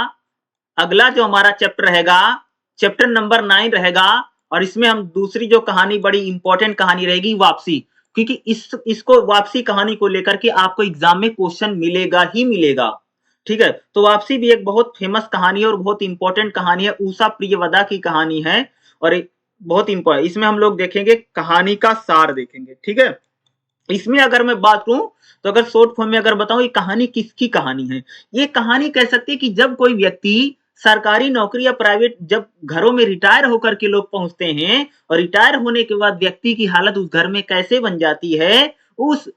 अगला जो हमारा चैप्टर रहेगा, चैप्टर नंबर 9 रहेगा और इसमें हम दूसरी जो कहानी बड़ी इम्पोर्टेंट कहानी रहेगी वापसी, क्योंकि इसको वापसी कहानी को लेकर के आपको एग्ज़ाम में क्वेश्चन मिलेगा ही मिलेगा। ठीक है? तो वापसी भी एक बहुत फेमस कहानी है और बहुत इम्पोर्टेंट कहानी है, उषा प्रियवदा की कहानी है और एक बहुत इसमें हम लोग देखेंगे कहानी का सार देखेंगे, ठीक है? इसमें अगर मैं बात करूं तो अगर शॉर्ट फॉर्म में अगर बताऊं ये कहानी किसकी कहानी है, ये कहानी कह सकते हैं कि जब कोई व्यक्ति सरकारी नौकरी या प्राइवेट जब घरों में रिटायर होकर के लोग पहुंचते हैं और रिटायर होने के बाद व्यक्ति की हालत उस घर में कैसे बन जाती है, उस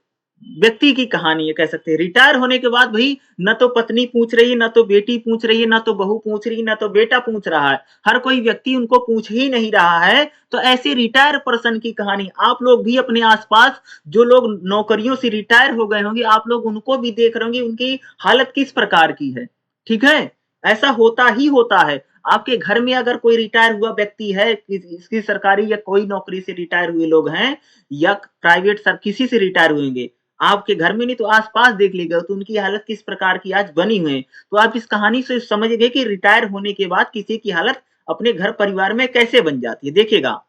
व्यक्ति की कहानी है कह सकते हैं। रिटायर होने के बाद भाई न तो पत्नी पूछ रही है, न तो बेटी पूछ रही है, न तो बहू पूछ रही है, न तो बेटा पूछ रहा है, हर कोई व्यक्ति उनको पूछ ही नहीं रहा है। तो ऐसे रिटायर पर्सन की कहानी आप लोग भी अपने आसपास जो लोग नौकरियों से रिटायर हो गए होंगे आप लोग उनको भी देख रहे होंगे उनकी हालत किस प्रकार की है, ठीक है? ऐसा होता ही होता है। आपके घर में अगर कोई रिटायर हुआ व्यक्ति है, इसकी सरकारी या कोई नौकरी से रिटायर हुए लोग हैं या प्राइवेट सर किसी से रिटायर हुएंगे, आपके घर में नहीं तो आसपास देख लीजिएगा तो उनकी हालत किस प्रकार की आज बनी हुई है। तो आप इस कहानी से समझ गए कि रिटायर होने के बाद किसी की हालत अपने घर परिवार में कैसे बन जाती है। देखिएगा,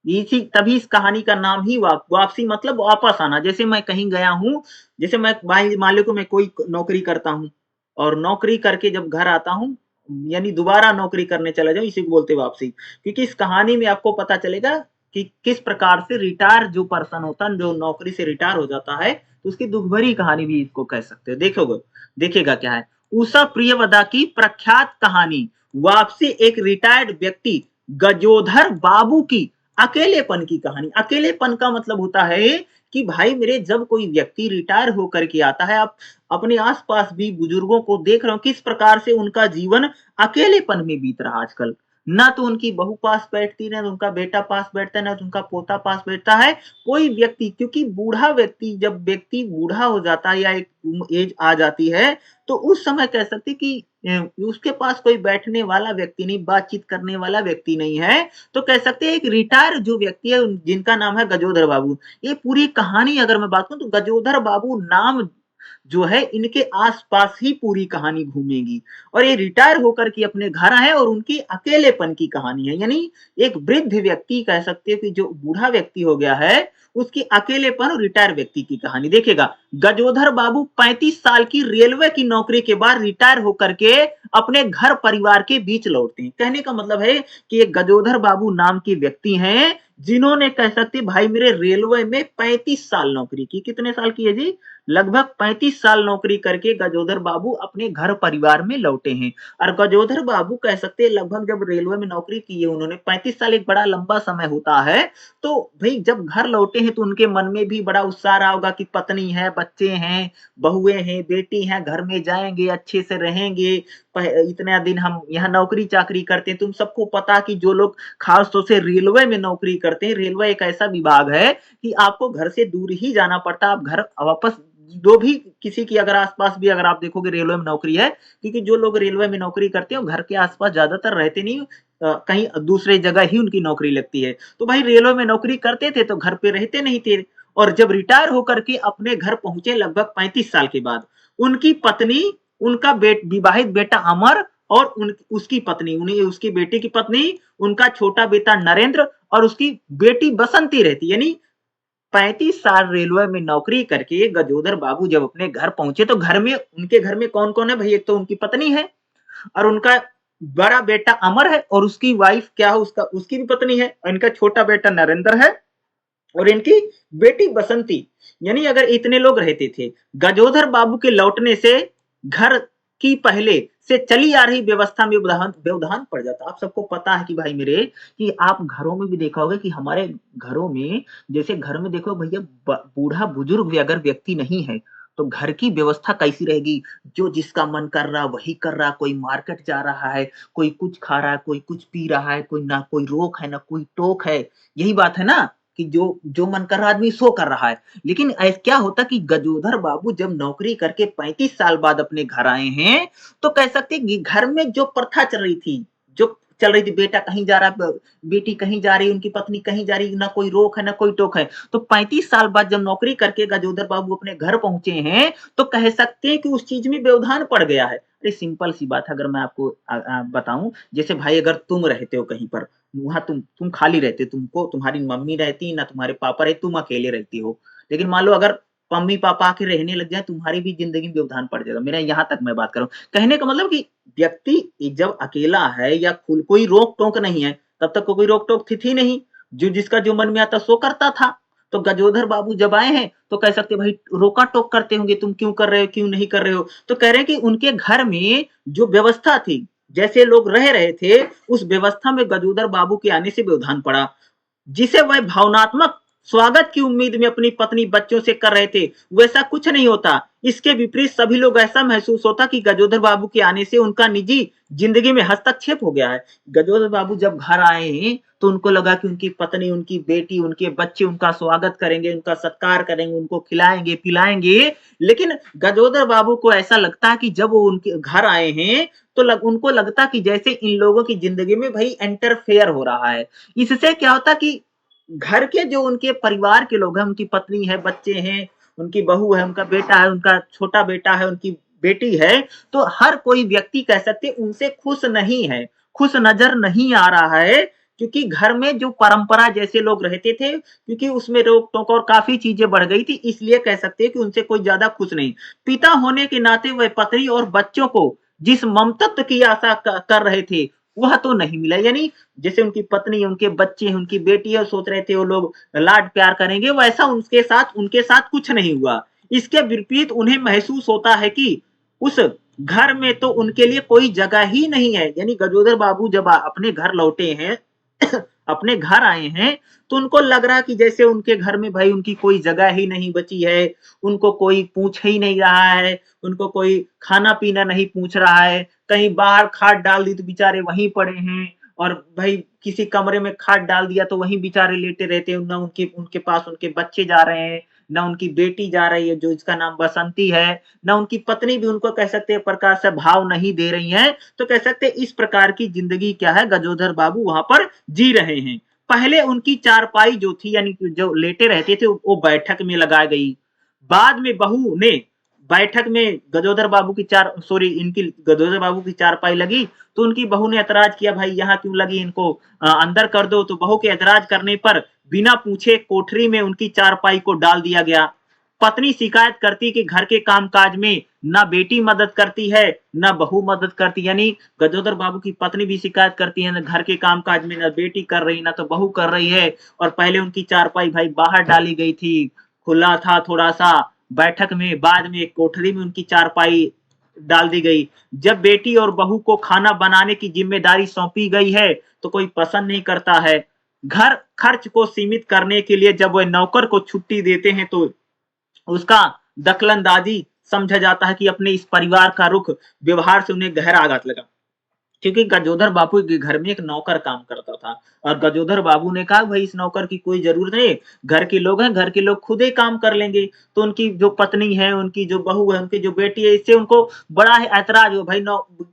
इसी तभी इस कहानी का नाम ही वापसी मतलब वापस आना। जैसे मैं कहीं गया हूँ, जैसे मैं मान लो कि मैं कोई नौकरी करता हूँ और नौकरी करके जब घर आता हूँ, यानी दोबारा नौकरी करने चला जाऊँ, इसी को बोलते हैं वापसी। क्योंकि इस कहानी में आपको पता चलेगा कि किस प्रकार से रिटायर जो पर्सन होता है, जो नौकरी से रिटायर हो जाता है, तो उसकी दुख भरी कहानी भी इसको कह सकते हो। देखिएगा क्या है, उषा प्रियवदा की प्रख्यात कहानी वापसी एक रिटायर्ड व्यक्ति गजोधर बाबू की अकेलेपन की कहानी। अकेलेपन का मतलब होता है कि भाई मेरे जब कोई व्यक्ति रिटायर होकर के आता है, आप अपने आसपास भी बुजुर्गों को देख रहे हो किस प्रकार से उनका जीवन अकेलेपन में बीत रहा आजकल। ना तो उनकी बहू पास बैठती, ना उनका बेटा पास बैठता है, ना उनका पोता पास बैठता है। कोई व्यक्ति क्योंकि बूढ़ा व्यक्ति जब व्यक्ति बूढ़ा हो जाता है या एक एज आ जाती है, तो उस समय कह सकते कि उसके पास कोई बैठने वाला व्यक्ति नहीं, बातचीत करने वाला व्यक्ति नहीं है। तो कह सकते हैं एक रिटायर जो व्यक्ति है जिनका नाम है गजोधर बाबू। ये पूरी कहानी अगर मैं बात करूँ तो गजोधर बाबू नाम जो है इनके आसपास ही पूरी कहानी घूमेगी और ये रिटायर होकर के अपने घर आए और उनकी अकेलेपन की कहानी है। यानी एक वृद्ध व्यक्ति कह सकते हो कि जो बूढ़ा व्यक्ति हो गया है उसकी अकेलेपन और रिटायर व्यक्ति की कहानी। देखिएगा, गजोधर बाबू 35 साल की रेलवे की नौकरी के बाद रिटायर होकर के अपने घर परिवार के बीच लौटते हैं। कहने का मतलब है कि एक गजोधर बाबू नाम के व्यक्ति हैं जिन्होंने कह सकते भाई मेरे रेलवे में 35 साल नौकरी की। कितने साल की है जी? लगभग 35 साल नौकरी करके गजोधर बाबू अपने घर परिवार में लौटे हैं। और गजोधर बाबू कह सकते हैं लगभग जब रेलवे में नौकरी की है उन्होंने, 35 साल एक बड़ा लंबा समय होता है। तो भाई जब घर लौटे हैं तो उनके मन में भी बड़ा उत्साह रहा होगा कि पत्नी है, बच्चे हैं, बहुएं हैं, बेटी हैं, घर में जाएंगे, अच्छे से रहेंगे। इतने दिन हम यहाँ नौकरी चाकरी करते हैं, तुम सबको पता कि जो लोग खास तौर से रेलवे में नौकरी करते हैं, रेलवे एक ऐसा विभाग है कि आपको घर से दूर ही जाना पड़ता है। आप घर वापस जो भी किसी की अगर आसपास भी अगर आप देखोगे रेलवे में नौकरी है, क्योंकि जो लोग रेलवे में नौकरी करते हैं घर के आसपास ज्यादातर रहते नहीं, कहीं दूसरे जगह ही उनकी नौकरी लगती है। तो भाई रेलवे में नौकरी करते थे तो घर पे रहते नहीं थे और जब रिटायर होकर के अपने घर पहुंचे लगभग 35 साल के बाद, उनकी पत्नी, उनका विवाहित बेटा अमर और उसकी पत्नी, उन्हें उसकी बेटे की पत्नी, उनका छोटा बेटा नरेंद्र और उसकी बेटी बसंती रहती। यानी 35 साल रेलवे में नौकरी करके गजोदर बाबू जब अपने घर पहुंचे तो घर में उनके घर में कौन-कौन है भाई? एक तो उनकी पत्नी है और उनका बड़ा बेटा अमर है और उसकी वाइफ क्या है उसका उसकी भी पत्नी है और इनका छोटा बेटा नरेंद्र है और इनकी बेटी बसंती। यानी अगर इतने लोग रहते थे, गजोधर बाबू के लौटने से घर की पहले से चली आ रही व्यवस्था में व्यवधान पड़ जाता। आप सबको पता है कि भाई मेरे कि आप घरों में भी देखा होगा कि हमारे घरों में जैसे घर में देखो भैया बूढ़ा बुजुर्ग भी अगर व्यक्ति नहीं है तो घर की व्यवस्था कैसी रहेगी? जो जिसका मन कर रहा वही कर रहा, कोई मार्केट जा रहा है, कोई कुछ खा रहा है, कोई कुछ पी रहा है, कोई ना कोई रोक है ना कोई टोक है। यही बात है ना कि जो जो मन कर रहा आदमी सो कर रहा है। लेकिन क्या होता कि गजोधर बाबू जब नौकरी करके 35 साल बाद अपने घर आए हैं, तो कह सकते हैं कि घर में जो प्रथा चल रही थी, जो चल रही थी बेटा कहीं जा रहा है, बेटी कहीं जा रही है, उनकी पत्नी कहीं जा रही है, ना कोई रोक है, ना कोई टोक है। तो 35 साल बाद जब नौकरी करके गजोदर बाबू अपने घर पहुंचे हैं, तो कह सकते हैं कि उस चीज में व्यवधान पड़ गया है। अरे सिंपल सी बात है अगर मैं आपको बताऊं, जैसे भाई अगर तुम रहते हो कहीं पर, वहां तुम खाली रहते, तुमको तुम्हारी मम्मी रहती ना तुम्हारे पापा रहते, तुम अकेले रहती हो। लेकिन मान लो अगर मम्मी पापा आके रहने लग जाए, तुम्हारी भी जिंदगी में व्यवधान पड़ जाएगा। मेरा यहाँ तक मैं बात कर रहा हूँ। कहने का मतलब कि व्यक्ति जब अकेला है या खुल कोई रोक टोक नहीं है, तब तक कोई रोक टोक थी नहीं, जो जिसका जो मन में आता सो करता था। तो गजोधर बाबू जब आए हैं तो कह सकते भाई रोका टोक करते होंगे, तुम क्यों कर रहे हो क्यों नहीं कर रहे हो। तो कह रहे हैं कि उनके घर में जो व्यवस्था थी, जैसे लोग रह रहे थे, उस व्यवस्था में गजोदर बाबू के आने से व्यवधान पड़ा, जिसे वह भावनात्मक स्वागत की उम्मीद में अपनी पत्नी बच्चों से कर रहे थे, वैसा कुछ नहीं होता। इसके विपरीत सभी लोग ऐसा महसूस होता कि गजोदर बाबू के आने से उनका निजी जिंदगी में हस्तक्षेप हो गया है। गजोदर बाबू जब घर आए हैं तो उनको लगा कि उनकी पत्नी, उनकी बेटी, उनके बच्चे उनका स्वागत करेंगे, उनका सत्कार करेंगे, उनको खिलाएंगे पिलाएंगे। लेकिन गजोदर बाबू को ऐसा लगता है कि जब वो उनके घर आए हैं तो उनको लगता कि जैसे इन लोगों की जिंदगी में भाई इंटरफेयर हो रहा है। इससे क्या होता कि घर के जो उनके परिवार के लोग हैं, उनकी पत्नी है, बच्चे हैं, उनकी बहू है, उनका बेटा है, उनका छोटा बेटा है, उनकी बेटी है, तो हर कोई व्यक्ति कह सकते हैं उनसे खुश नहीं है, खुश नजर नहीं आ रहा है। क्योंकि घर में जो परंपरा जैसे लोग रहते थे, क्योंकि उसमें रोक टोक और काफी चीजें बढ़ गई थी, इसलिए कह सकते हैं कि उनसे कोई ज्यादा खुश नहीं। पिता होने के नाते वह पत्नी और बच्चों को जिस ममतत्व की आशा कर रहे थे वह तो नहीं मिला। यानी जैसे उनकी पत्नी, उनके बच्चे, उनकी बेटी है, सोच रहे थे वो लोग लाड प्यार करेंगे, वैसा उनके साथ कुछ नहीं हुआ। इसके विपरीत उन्हें महसूस होता है कि उस घर में तो उनके लिए कोई जगह ही नहीं है। यानी गजोदर बाबू जब अपने घर लौटे हैं अपने घर आए हैं तो उनको लग रहा कि जैसे उनके घर में भाई उनकी कोई जगह ही नहीं बची है, उनको कोई पूछ ही नहीं रहा है, उनको कोई खाना पीना नहीं पूछ रहा है। कहीं बाहर खाट डाल दी तो बेचारे वहीं पड़े हैं, और भाई किसी कमरे में खाट डाल दिया तो वहीं बेचारे लेटे रहते हैं। ना उनके उनके पास उनके बच्चे जा रहे हैं, ना उनकी बेटी जा रही है जो इसका नाम बसंती है, ना उनकी पत्नी भी उनको कह सकते हैं प्रकार से भाव नहीं दे रही है। तो कह सकते हैं इस प्रकार की जिंदगी क्या है गजोधर बाबू वहां पर जी रहे हैं। पहले उनकी चारपाई जो थी यानी जो लेटे रहते थे वो बैठक में लगाई गई। बाद में बहू ने बैठक में इनकी गजोदर बाबू की चारपाई लगी तो उनकी बहू ने ऐतराज किया, भाई यहाँ क्यों लगी, इनको अंदर कर दो। तो बहू के ऐतराज करने पर बिना पूछे कोठरी में उनकी चारपाई को डाल दिया गया। पत्नी शिकायत करती कि घर के कामकाज में ना बेटी मदद करती है ना बहू मदद करती। यानी गजोदर बाबू की पत्नी भी शिकायत करती है, ना घर के कामकाज में ना बेटी कर रही ना तो बहू कर रही है। और पहले उनकी चारपाई भाई बाहर डाली गई थी, खुला था थोड़ा सा बैठक में, बाद में एक कोठरी में उनकी चारपाई डाल दी गई। जब बेटी और बहू को खाना बनाने की जिम्मेदारी सौंपी गई है तो कोई पसंद नहीं करता है। घर खर्च को सीमित करने के लिए जब वह नौकर को छुट्टी देते हैं तो उसका दखलंदाजी समझा जाता है कि अपने इस परिवार का रुख व्यवहार से उन्हें गहरा आघात लगा। क्योंकि गजोधर बाबू के घर में एक नौकर काम करता था और गजोधर बाबू ने कहा भाई इस नौकर की कोई जरूरत नहीं, घर के लोग हैं, घर के लोग खुद ही काम कर लेंगे। तो उनकी जो पत्नी है, उनकी जो बहू है, उनकी जो बेटी है, इससे उनको बड़ा है ऐतराज हो, भाई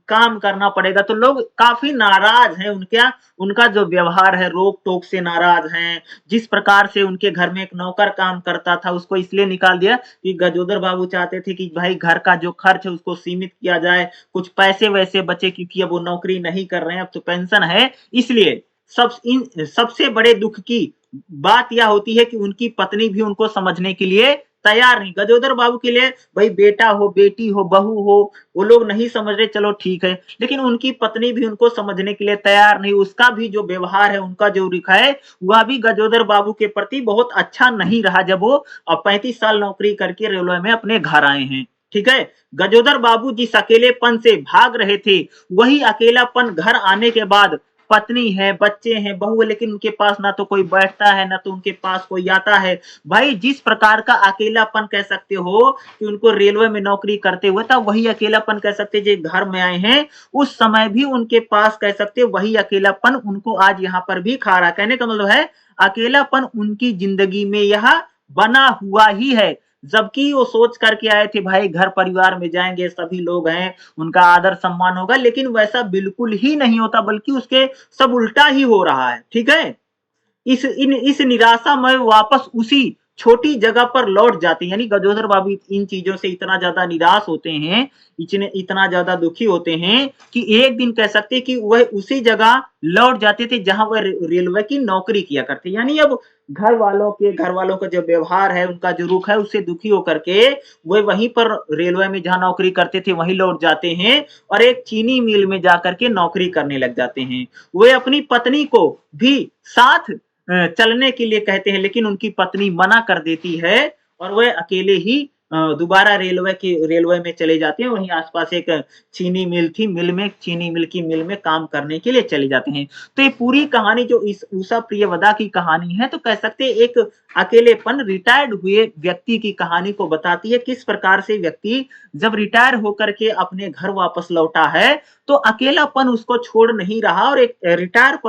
काम करना पड़ेगा। तो लोग काफी नाराज हैं उनका उनका जो व्यवहार है, रोक टोक से नाराज हैं। जिस प्रकार से उनके घर में एक नौकर काम करता था उसको इसलिए निकाल दिया कि गजोदर बाबू चाहते थे कि भाई घर का जो खर्च है उसको सीमित किया जाए, कुछ पैसे वैसे बचे, क्योंकि अब वो नौकरी नहीं कर रहे हैं, अब तो पेंशन है। इसलिए सबसे बड़े दुख की बात यह होती है कि उनकी पत्नी भी उनको समझने के लिए तैयार नहीं। गजोदर बाबू के लिए भाई बेटा हो, बेटी हो, बहू हो, वो लोग नहीं समझ रहे, चलो ठीक है, लेकिन उनकी पत्नी भी उनको समझने के लिए तैयार नहीं। उसका भी जो व्यवहार है, उनका जो रुख है, वह भी गजोदर बाबू के प्रति बहुत अच्छा नहीं रहा जब वो 35 साल नौकरी करके रेलवे में अपने घर आए हैं। ठीक है, गजोदर बाबू जिस अकेलेपन से भाग रहे थे, वही अकेलापन घर आने के बाद पत्नी है, बच्चे हैं, बहू है, लेकिन उनके पास ना तो कोई बैठता है, ना तो उनके पास कोई आता है। भाई जिस प्रकार का अकेलापन कह सकते हो कि उनको रेलवे में नौकरी करते हुए था, वही अकेलापन कह सकते जो घर में आए हैं उस समय भी उनके पास कह सकते वही अकेलापन उनको आज यहाँ पर भी खा रहा। कहने का मतलब है अकेलापन उनकी जिंदगी में यह बना हुआ ही है। जबकि वो सोच करके आए थे भाई घर परिवार में जाएंगे, सभी लोग हैं, उनका आदर सम्मान होगा, लेकिन वैसा बिल्कुल ही नहीं होता, बल्कि उसके सब उल्टा ही हो रहा है। ठीक है, इस निराशा में वापस उसी छोटी जगह पर लौट जाते हैं। यानी गजोदर बाबू इन चीजों से इतना ज्यादा निराश होते हैं, इतना ज्यादा दुखी होते हैं कि एक दिन कह सकते कि वह उसी जगह लौट जाते थे जहां वह रेलवे की नौकरी किया करते। यानी अब घर वालों का जो व्यवहार है, उनका जो रुख है, उससे दुखी होकर के वह वहीं पर रेलवे में जहां नौकरी करते थे वहीं लौट जाते हैं और एक चीनी मिल में जाकर के नौकरी करने लग जाते हैं। वे अपनी पत्नी को भी साथ चलने के लिए कहते हैं, लेकिन उनकी पत्नी मना कर देती है और वह अकेले ही दोबारा रेलवे में चले जाते हैं। वहीं आसपास एक चीनी मिल थी, चीनी मिल की मिल में काम करने के लिए चले जाते हैं। तो ये पूरी कहानी जो इस उषा प्रियवदा की कहानी है, तो कह सकते हैं एक अकेलेपन रिटायर्ड हुए व्यक्ति की कहानी को बताती है। किस प्रकार से व्यक्ति जब रिटायर होकर के अपने घर वापस लौटा है तो अकेलापन उसको छोड़ नहीं रहा, और एक रिटायर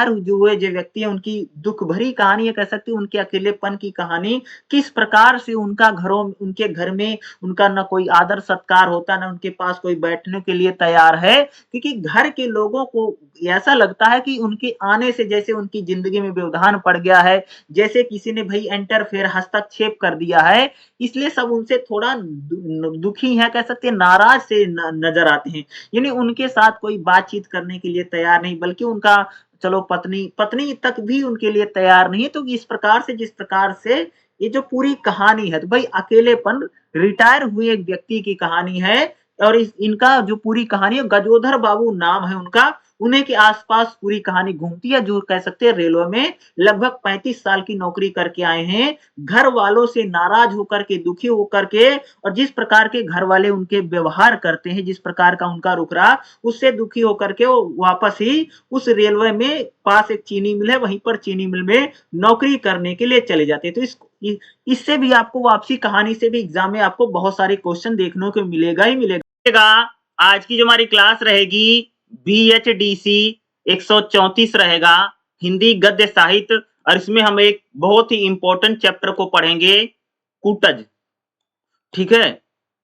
हुए जो व्यक्ति है उनकी दुख भरी कहानी है, कह सकते हैं उनके अकेलेपन की कहानी। किस प्रकार से उनके घर में उनका ना कोई आदर सत्कार होता, ना उनके पास कोई बैठने के लिए तैयार है, क्योंकि घर के लोगों को ऐसा लगता है कि उनके आने से जैसे उनकी जिंदगी में व्यवधान पड़ गया है, जैसे किसी ने भाई इंटरफेयर हस्तक्षेप कर दिया है। इसलिए सब उनसे थोड़ा दुखी है, कह सकते हैं नाराज से नजर आते हैं। यानी उनके साथ कोई बातचीत करने के लिए तैयार नहीं, बल्कि उनका चलो पत्नी तक भी उनके लिए तैयार नहीं है। तो इस प्रकार से जिस प्रकार से ये जो पूरी कहानी है, तो भाई अकेलेपन रिटायर हुए एक व्यक्ति की कहानी है, और इनका जो पूरी कहानी है, गजोधर बाबू नाम है उनका, उन्हीं के आसपास पूरी कहानी घूमती है। जो कह सकते हैं रेलवे में लगभग 35 साल की नौकरी करके आए हैं, घर वालों से नाराज होकर के, दुखी होकर के, और जिस प्रकार के घर वाले उनके व्यवहार करते हैं, जिस प्रकार का उनका रुख रहा, उससे दुखी होकर के वो वापस ही उस रेलवे में पास एक चीनी मिल है, वहीं पर चीनी मिल में नौकरी करने के लिए चले जाते हैं। तो इससे भी आपको वापसी कहानी से भी एग्जाम में आपको बहुत सारे क्वेश्चन देखने को मिलेगा ही मिलेगा। आज की जो हमारी क्लास रहेगी BHDC 134 रहेगा, हिंदी गद्य साहित्य, और इसमें हम एक बहुत ही इंपॉर्टेंट चैप्टर को पढ़ेंगे, कूटज। ठीक है,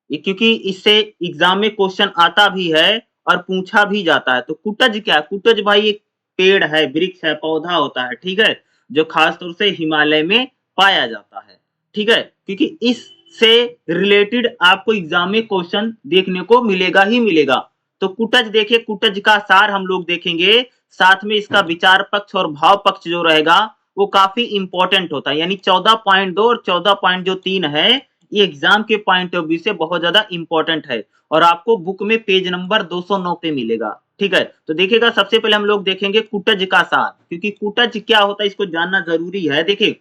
क्योंकि इससे एग्जाम में क्वेश्चन आता भी है और पूछा भी जाता है। तो कूटज क्या है? कूटज भाई एक पेड़ है, वृक्ष है, पौधा होता है, ठीक है, जो खासतौर से हिमालय में पाया जाता है। ठीक है, क्योंकि इससे रिलेटेड आपको एग्जाम में क्वेश्चन देखने को मिलेगा ही मिलेगा। तो कूटज देखिए, कूटज का सार हम लोग देखेंगे, साथ में इसका विचार पक्ष और भाव पक्ष जो रहेगा वो काफी इंपॉर्टेंट होता है। यानी 14.2 और 14.3 है, ये एग्जाम के पॉइंट ऑफ व्यू से बहुत ज्यादा इंपॉर्टेंट है, और आपको बुक में पेज नंबर 209 पे मिलेगा। ठीक है, तो देखिएगा, सबसे पहले हम लोग देखेंगे कूटज का सार, क्योंकि कूटज क्या होता है इसको जानना जरूरी है। देखिए,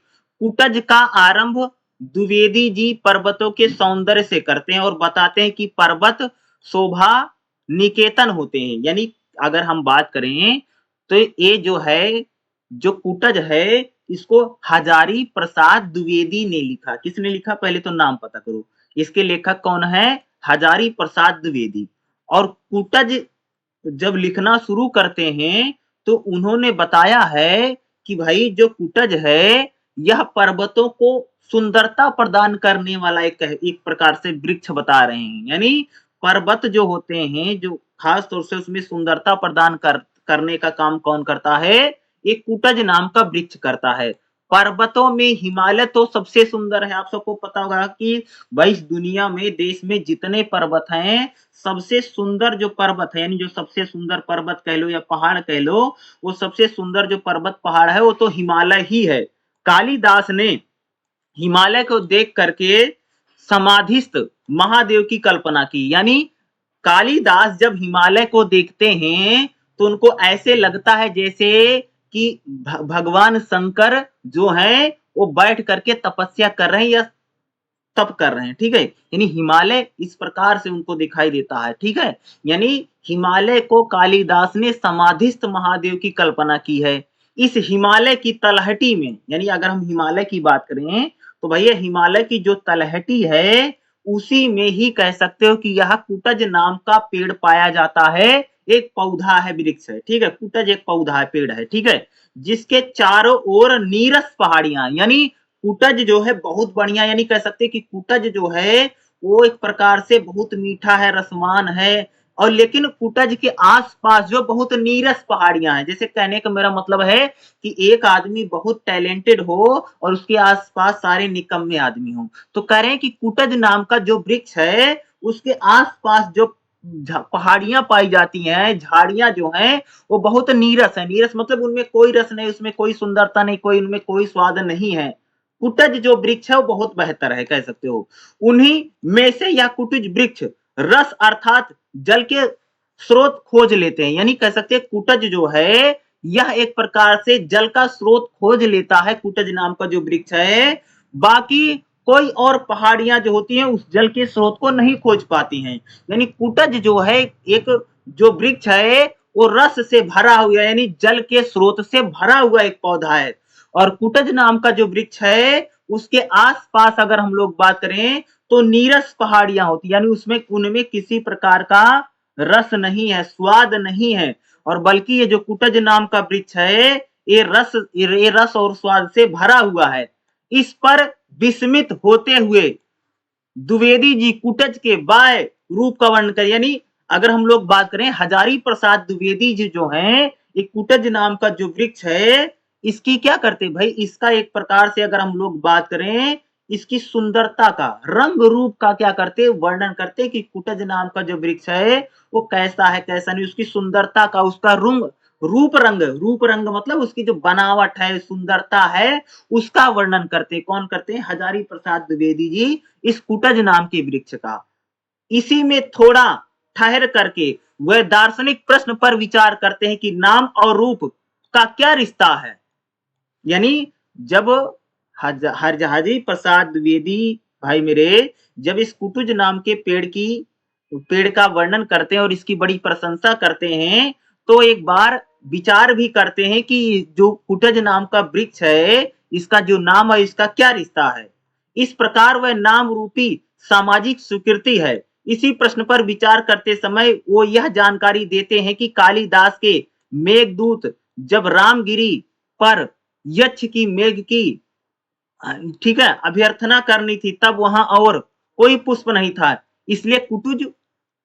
कूटज का आरंभ द्विवेदी जी पर्वतों के सौंदर्य से करते हैं और बताते हैं कि पर्वत शोभा निकेतन होते हैं। यानी अगर हम बात करें तो ये जो है, जो कूटज है, इसको हजारी प्रसाद द्विवेदी ने लिखा। किसने लिखा? पहले तो नाम पता करो, इसके लेखक कौन है? हजारी प्रसाद द्विवेदी। और कूटज जब लिखना शुरू करते हैं तो उन्होंने बताया है कि भाई जो कूटज है यह पर्वतों को सुंदरता प्रदान करने वाला एक प्रकार से वृक्ष बता रहे हैं। यानी पर्वत जो होते हैं, जो खास तौर से उसमें सुंदरता प्रदान करने का काम कौन करता है? एक कूटज नाम का वृक्ष करता है। पर्वतों में हिमालय तो सबसे सुंदर है। आप सबको पता होगा कि भाई इस दुनिया में, देश में जितने पर्वत हैं, सबसे सुंदर जो पर्वत है, यानी जो सबसे सुंदर पर्वत कह लो या पहाड़ कह लो, वो सबसे सुंदर जो पर्वत पहाड़ है वो तो हिमालय ही है। कालिदास ने हिमालय को देख करके समाधिस्थ महादेव की कल्पना की। यानी कालिदास जब हिमालय को देखते हैं तो उनको ऐसे लगता है जैसे कि भगवान शंकर जो है वो बैठ करके तपस्या कर रहे हैं या तप कर रहे हैं। ठीक है, यानी हिमालय इस प्रकार से उनको दिखाई देता है। ठीक है, यानी हिमालय को कालिदास ने समाधिस्थ महादेव की कल्पना की है। इस हिमालय की तलहटी में, यानी अगर हम हिमालय की बात करें तो भैया हिमालय की जो तलहटी है उसी में ही कह सकते हो कि यह कुटज नाम का पेड़ पाया जाता है। एक पौधा है, वृक्ष है। ठीक है, कुटज एक पौधा है, पेड़ है। ठीक है, जिसके चारों ओर नीरस पहाड़ियां, यानी कुटज जो है बहुत बढ़िया, यानी कह सकते हैं कि कुटज जो है वो एक प्रकार से बहुत मीठा है, रसमान है। और लेकिन कुटज के आसपास जो बहुत नीरस पहाड़ियां हैं, जैसे कहने का मेरा मतलब है कि एक आदमी बहुत टैलेंटेड हो और उसके आसपास सारे निकम्मे आदमी हो, तो कह रहे हैं कि कुटज नाम का जो वृक्ष है उसके आसपास जो पहाड़ियां पाई जाती हैं, झाड़ियां जो हैं वो बहुत नीरस है। नीरस मतलब उनमें कोई रस नहीं, उसमें कोई सुंदरता नहीं, कोई उनमें कोई स्वाद नहीं है। कुटज जो वृक्ष है वो बहुत बेहतर है, कह सकते हो। उन्हीं में से यह कुटज वृक्ष रस अर्थात जल के स्रोत खोज लेते हैं। यानी कह सकते हैं कुटज जो है यह एक प्रकार से जल का स्रोत खोज लेता है, कुटज नाम का जो वृक्ष है। बाकी कोई और पहाड़ियां जो होती हैं उस जल के स्रोत को नहीं खोज पाती हैं। यानी कुटज जो है एक जो वृक्ष है वो रस से भरा हुआ, यानी जल के स्रोत से भरा हुआ एक पौधा है। और कुटज नाम का जो वृक्ष है उसके आसपास अगर हम लोग बात करें तो नीरस पहाड़ियां होती, यानी उसमें उनमें किसी प्रकार का रस नहीं है, स्वाद नहीं है। और बल्कि ये जो कुटज नाम का वृक्ष है ये रस और स्वाद से भरा हुआ है। इस पर विस्मित होते हुए द्विवेदी जी कुटज के बाय रूप का वर्णन कर, यानी अगर हम लोग बात करें हजारी प्रसाद द्विवेदी जी जो हैं, एक कुटज नाम का जो वृक्ष है इसकी क्या करते भाई, इसका एक प्रकार से अगर हम लोग बात करें इसकी सुंदरता का, रंग रूप का क्या करते वर्णन करते कि कुटज नाम का जो वृक्ष है वो कैसा है कैसा नहीं, उसकी सुंदरता का, उसका रूप रंग मतलब उसकी जो बनावट है, सुंदरता है, उसका वर्णन करते। कौन करते हैं? हजारी प्रसाद द्विवेदी जी इस कुटज नाम के वृक्ष का। इसी में थोड़ा ठहर करके वह दार्शनिक प्रश्न पर विचार करते हैं कि नाम और रूप का क्या रिश्ता है। यानी जब हरजहाजी प्रसाद द्विवेदी भाई मेरे जब इस कुटुज नाम के पेड़ का वर्णन करते हैं और इसकी बड़ी प्रशंसा करते हैं तो एक बार विचार भी करते हैं कि जो कुटज नाम का वृक्ष है इसका जो नाम है इसका क्या रिश्ता है। इस प्रकार वह नाम रूपी सामाजिक स्वीकृति है। इसी प्रश्न पर विचार करते समय वो यह जानकारी देते हैं कि कालिदास के मेघदूत जब रामगिरी पर यक्ष की मेघ की ठीक है अभ्यर्थना करनी थी तब वहां और कोई पुष्प नहीं था, इसलिए कुटुज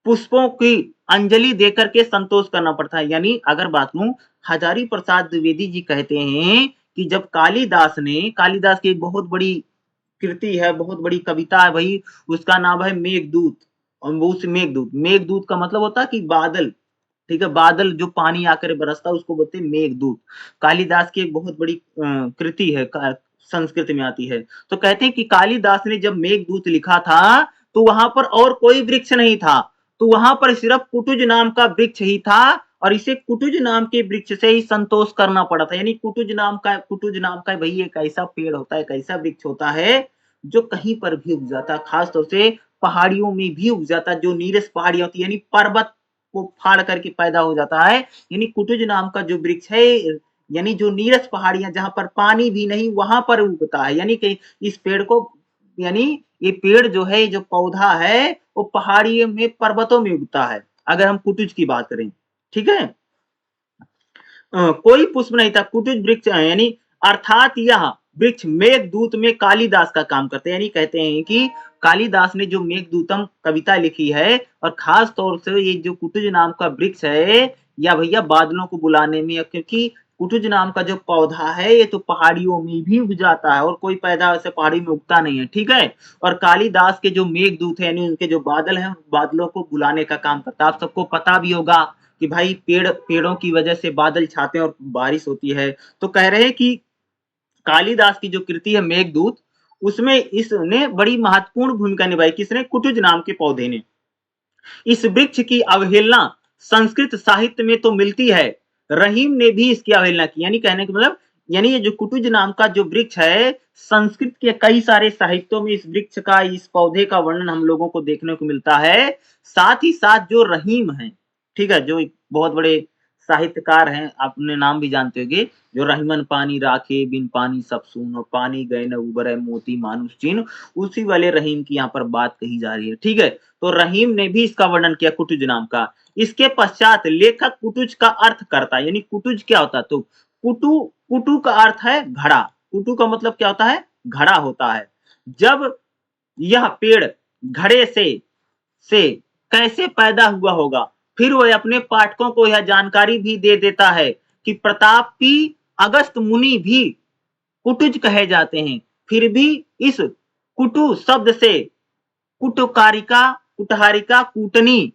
पुष्पों की अंजलि देकर के संतोष करना पड़ता है। यानी अगर बात करूं हजारी प्रसाद द्विवेदी जी कहते हैं कि जब कालिदास की एक बहुत बड़ी कृति है, बहुत बड़ी कविता है भाई, उसका नाम है मेघदूत। और वो उस मेघदूत का मतलब होता है कि बादल, ठीक है, बादल जो पानी आकर बरसता है उसको बोलते हैं मेघदूत। कालिदास की एक बहुत बड़ी कृति है, संस्कृत में आती है। तो कहते हैं कि कालिदास ने जब मेघदूत लिखा था तो वहां पर और कोई वृक्ष नहीं था, तो वहां पर सिर्फ कुटुज नाम का वृक्ष ही था और इसे कुटुज नाम के वृक्ष से ही संतोष करना पड़ा था। यानी कुटुज नाम का भाई एक ऐसा पेड़ होता है, एक ऐसा वृक्ष होता है जो कहीं पर भी उग जाता है, खासतौर से पहाड़ियों में भी उग जाता है, जो नीरस पहाड़ियां होती है यानी पर्वत को फाड़ करके पैदा हो जाता है। यानी कुटुज नाम का जो वृक्ष है यानी जो नीरस पहाड़ियां जहां पर पानी भी नहीं वहां पर उगता है। यानी कि इस पेड़ को, यानी ये पेड़ जो है जो पौधा है वो पहाड़ी में पर्वतों में उगता है अगर हम कुटुज की बात करें। ठीक है, कोई पुष्प नहीं था, कुटुज वृक्ष यानी अर्थात यह वृक्ष मेघदूत में कालिदास का काम करते हैं। यानी कहते हैं कि कालिदास ने जो मेघदूतम कविता लिखी है और खास तौर से ये जो कुटुज नाम का वृक्ष है या भैया बादलों को बुलाने में, क्योंकि कुटुज नाम का जो पौधा है ये तो पहाड़ियों में भी उग जाता है और कोई पैदा वैसे पहाड़ी में उगता नहीं है, ठीक है। और कालिदास के जो मेघदूत है यानी उनके जो बादल हैं, बादलों को बुलाने का काम करता है। आप सबको पता भी होगा कि भाई पेड़ों की वजह से बादल छाते हैं और बारिश होती है। तो कह रहे हैं कि कालिदास की जो कृति है मेघदूत, उसमें इसने बड़ी महत्वपूर्ण भूमिका निभाई। किसने? कुटुज नाम के पौधे ने। इस वृक्ष की अवहेलना संस्कृत साहित्य में तो मिलती है, रहीम ने भी इसकी अवहेलना की। यानी कहने का मतलब, यानी ये जो कुटुज नाम का जो वृक्ष है, संस्कृत के कई सारे साहित्यों में इस वृक्ष का, इस पौधे का वर्णन हम लोगों को देखने को मिलता है। साथ ही साथ जो रहीम है, ठीक है, जो बहुत बड़े साहित्यकार हैं, आपने नाम भी जानते होंगे, जो रहीमन पानी राखे बिन पानी सब सून, और पानी गए न उबरे मोती मानुष चीन, उसी वाले रहीम की यहाँ पर बात कही जा रही है, ठीक है। तो रहीम ने भी इसका वर्णन किया कुटुज नाम का। इसके पश्चात लेखक कुटुज का अर्थ करता है, यानी कुटुज क्या होता है, तो कुटु का अर्थ है घड़ा। कुटु का मतलब क्या होता है? घड़ा होता है। जब यह पेड़ घड़े से कैसे पैदा हुआ होगा, फिर वह अपने पाठकों को यह जानकारी भी दे देता है कि प्रतापी अगस्त मुनि भी कुटुज कहे जाते हैं। फिर भी इस कुटु शब्द से कुटकारिका, कुटहारिका, कूटनी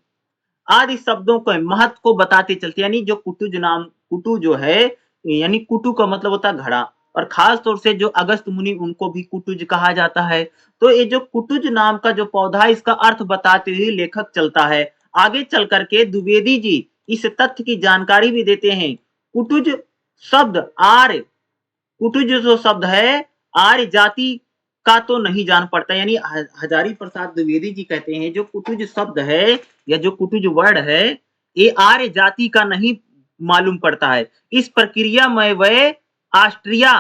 आदि शब्दों के महत्व को बताते चलते, यानी जो कुटु जो है, यानी कुटु का मतलब होता है घड़ा, और खास तौर से जो अगस्त मुनि उनको भी कुटुज कहा जाता है। तो ये जो कुटुज नाम का जो पौधा है, इसका अर्थ बताते हुए लेखक चलता है। आगे चल करके द्विवेदी जी इस तथ्य की जानकारी भी देते हैं। कुटुज शब्द आर्य, कुटुज जो शब्द है आर्य जाति का तो नहीं जान पड़ता, यानी हजारी प्रसाद द्विवेदी जी कहते हैं जो कुटुज शब्द है या जो कुटुज वर्ड है, ये आर्य जाति का नहीं मालूम पड़ता है। इस प्रक्रिया में वह ऑस्ट्रिया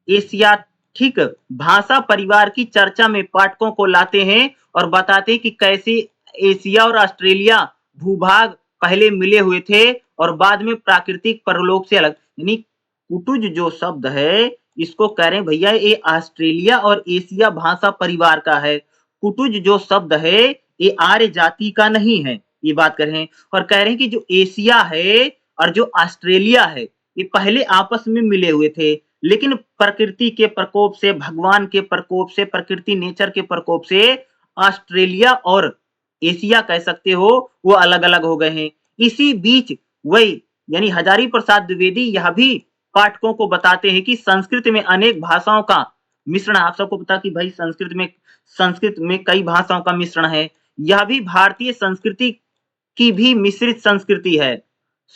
एशियाटिक भाषा परिवार की चर्चा में पाठकों को लाते हैं और बताते हैं कि कैसे एशिया और ऑस्ट्रेलिया भूभाग पहले मिले हुए थे और बाद में प्राकृतिक परलोक से अलग। यानी कुटुज जो शब्द है, इसको कह रहे हैं भैया ये ऑस्ट्रेलिया और एशिया भाषा परिवार का है। कुटुज जो शब्द है ये आर्य जाति का नहीं है, ये बात कर रहे हैं। और कह रहे हैं कि जो एशिया है और जो ऑस्ट्रेलिया है, ये पहले आपस में मिले हुए थे, लेकिन प्रकृति के प्रकोप से, भगवान के प्रकोप से, प्रकृति नेचर के प्रकोप से ऑस्ट्रेलिया और एशिया कह सकते हो वो अलग अलग हो गए हैं। इसी बीच वही यानी हजारी प्रसाद द्विवेदी यह भी पाठकों को बताते हैं कि संस्कृत में अनेक भाषाओं का मिश्रण। आप सबको पता कि भाई संस्कृत में कई भाषाओं का मिश्रण है। यह भी भारतीय संस्कृति की भी मिश्रित संस्कृति है,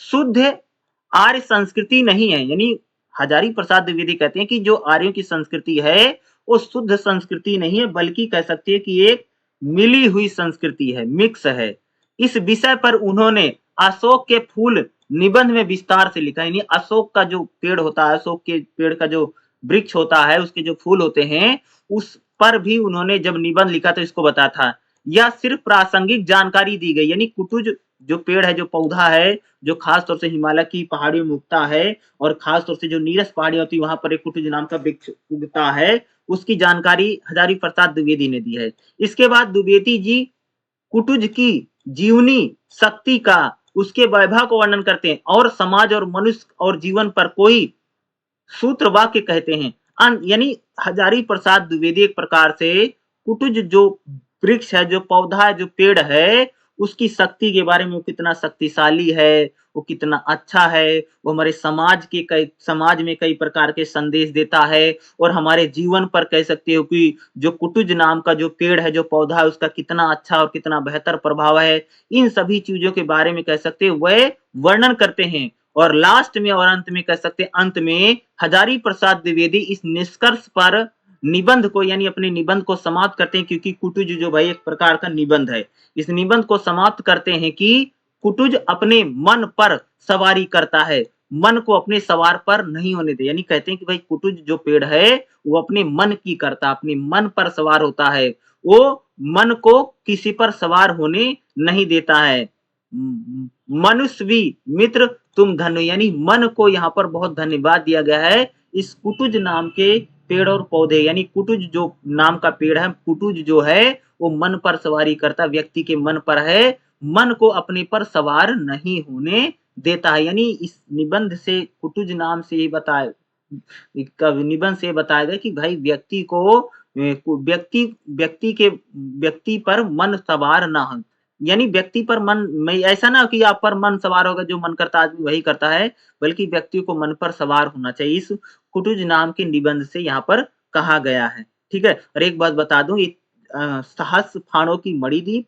शुद्ध आर्य संस्कृति नहीं है। यानी हजारी प्रसाद द्विवेदी कहते हैं कि जो आर्यों की संस्कृति है वो शुद्ध संस्कृति नहीं है, बल्कि कह सकते हैं कि एक मिली हुई संस्कृति है, मिक्स है। इस विषय पर उन्होंने अशोक के फूल निबंध में विस्तार से लिखा। यानी अशोक का जो पेड़ होता है, अशोक के पेड़ का जो वृक्ष होता है, उसके जो फूल होते हैं, उस पर भी उन्होंने जब निबंध लिखा तो इसको बताया था। यह सिर्फ प्रासंगिक जानकारी दी गई, यानी कुटुज जो पेड़ है, जो पौधा है, जो खास तौर से हिमालय की पहाड़ियों में उगता है और खास तौर से जो नीरस पहाड़ी होती है वहां पर एक कुटुज नाम का वृक्ष उगता है, उसकी जानकारी हजारी प्रसाद द्विवेदी ने दी है। इसके बाद द्विवेदी जी कुटुज की जीवनी शक्ति का, उसके वैभव को वर्णन करते हैं और समाज और मनुष्य और जीवन पर कोई सूत्र वाक्य कहते हैं। यानी हजारी प्रसाद द्विवेदी एक प्रकार से कुटुज जो वृक्ष है, जो पौधा है, जो पेड़ है, उसकी शक्ति के बारे में, वो कितना शक्तिशाली है, वो कितना अच्छा है, वो हमारे समाज में कई प्रकार के संदेश देता है और हमारे जीवन पर कह सकते हो कि जो कुटुज नाम का जो पेड़ है, जो पौधा है, उसका कितना अच्छा और कितना बेहतर प्रभाव है। इन सभी चीजों के बारे में कह सकते हैं वह वर्णन करते हैं। और लास्ट में और अंत में कह सकते हैं, अंत में हजारी प्रसाद द्विवेदी इस निष्कर्ष पर निबंध को, यानी अपने निबंध को समाप्त करते हैं, क्योंकि कुटुज जो भाई एक प्रकार का निबंध है, इस निबंध को समाप्त करते हैं कि कुटुज अपने मन पर सवारी करता है, मन को अपने सवार पर नहीं होने दे। यानी कहते हैं कि भाई कुटुज जो पेड़ है वो अपने मन की करता, अपने मन पर सवार होता है, वो मन को किसी पर सवार होने नहीं देता है। मनुष्यवी मित्र तुम धन्य, यानी मन को यहाँ पर बहुत धन्यवाद दिया गया है इस कुटुज नाम के पेड़ और पौधे। यानी कुटुज जो नाम का पेड़ है, कुटुज जो है वो मन पर सवारी करता, व्यक्ति के मन पर है, मन को अपने पर सवार नहीं होने देता है। यानी इस निबंध से कुटुज नाम से ही बताया निबंध से बताया गया कि भाई व्यक्ति को व्यक्ति पर मन सवार ना हो। यानी व्यक्ति पर मन में ऐसा ना कि आप पर मन सवार होगा, जो मन करता आदमी वही करता है, बल्कि व्यक्ति को मन पर सवार होना चाहिए। इस कुटुज नाम के निबंध से यहाँ पर कहा गया है। ठीक है। और एक बात बता दूं, सहस्र फाड़ों की मणिदीप,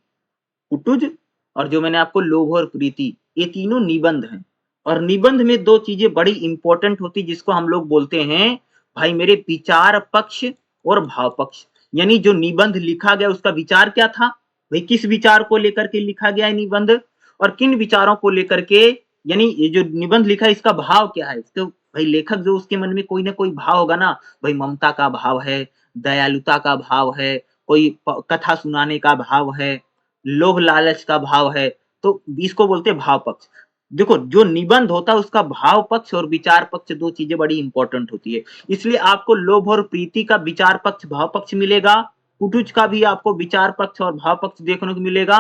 कुटुज और जो मैंने आपको लोभ और प्रीति, ये तीनों निबंध हैं। और निबंध में दो चीजें बड़ी इंपॉर्टेंट होती, जिसको हम लोग बोलते हैं भाई मेरे विचार पक्ष और भाव पक्ष। यानी जो निबंध लिखा गया उसका विचार क्या था, भाई किस विचार को लेकर के लिखा गया है निबंध, और किन विचारों को लेकर के, यानी ये जो निबंध लिखा है इसका भाव क्या है। इसके भाई लेखक जो उसके मन में कोई ना कोई भाव होगा ना, भाई ममता का भाव है, दयालुता का भाव है, कोई कथा सुनाने का भाव है, लोभ लालच का भाव है, तो इसको बोलते हैं भाव पक्ष। देखो जो निबंध होता है उसका भाव पक्ष और विचार पक्ष दो चीजें बड़ी इंपॉर्टेंट होती है। इसलिए आपको लोभ और प्रीति का विचार पक्ष भाव पक्ष मिलेगा, कुटुज का भी आपको विचार पक्ष और भाव पक्ष देखने को मिलेगा,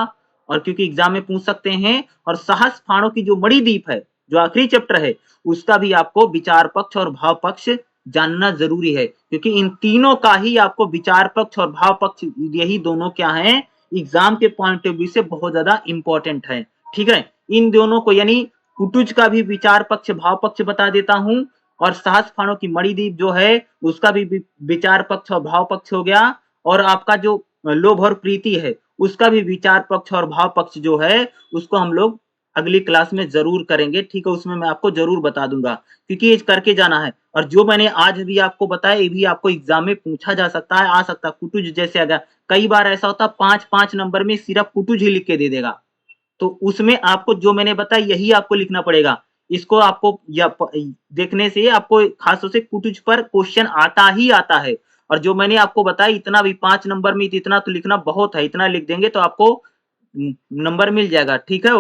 और क्योंकि एग्जाम में पूछ सकते हैं। और सहस्र फाड़ों की जो मणिदीप है, जो आखिरी चैप्टर है, उसका भी आपको विचार पक्ष और भाव पक्ष जानना जरूरी है, क्योंकि इन तीनों का ही आपको विचार पक्ष और भाव पक्ष, यही दोनों क्या है एग्जाम के पॉइंट ऑफ व्यू से बहुत ज्यादा इंपॉर्टेंट है। ठीक है। इन दोनों को यानी कुटुज का भी विचार पक्ष भाव पक्ष बता देता हूं, और सहस्र फाड़ों की मणिदीप जो है उसका भी विचार पक्ष और भाव पक्ष हो गया, और आपका जो लोभ और प्रीति है उसका भी विचार पक्ष और भाव पक्ष जो है उसको हम लोग अगली क्लास में जरूर करेंगे। ठीक है। उसमें मैं आपको जरूर बता दूंगा, क्योंकि ये करके जाना है। और जो मैंने आज भी आपको बताया ये भी आपको एग्जाम में पूछा जा सकता है, आ सकता है। कुटुज जैसे अगर कई बार ऐसा होता है 5-5 नंबर में सिर्फ कुटुज ही लिख के दे देगा, तो उसमें आपको जो मैंने बताया यही आपको लिखना पड़ेगा। इसको आपको देखने से आपको खास तौर से कुटुज पर क्वेश्चन आता ही आता है। और जो मैंने आपको बताया इतना भी 5 नंबर में इतना तो लिखना बहुत है, इतना लिख देंगे तो आपको नंबर मिल जाएगा। ठीक है।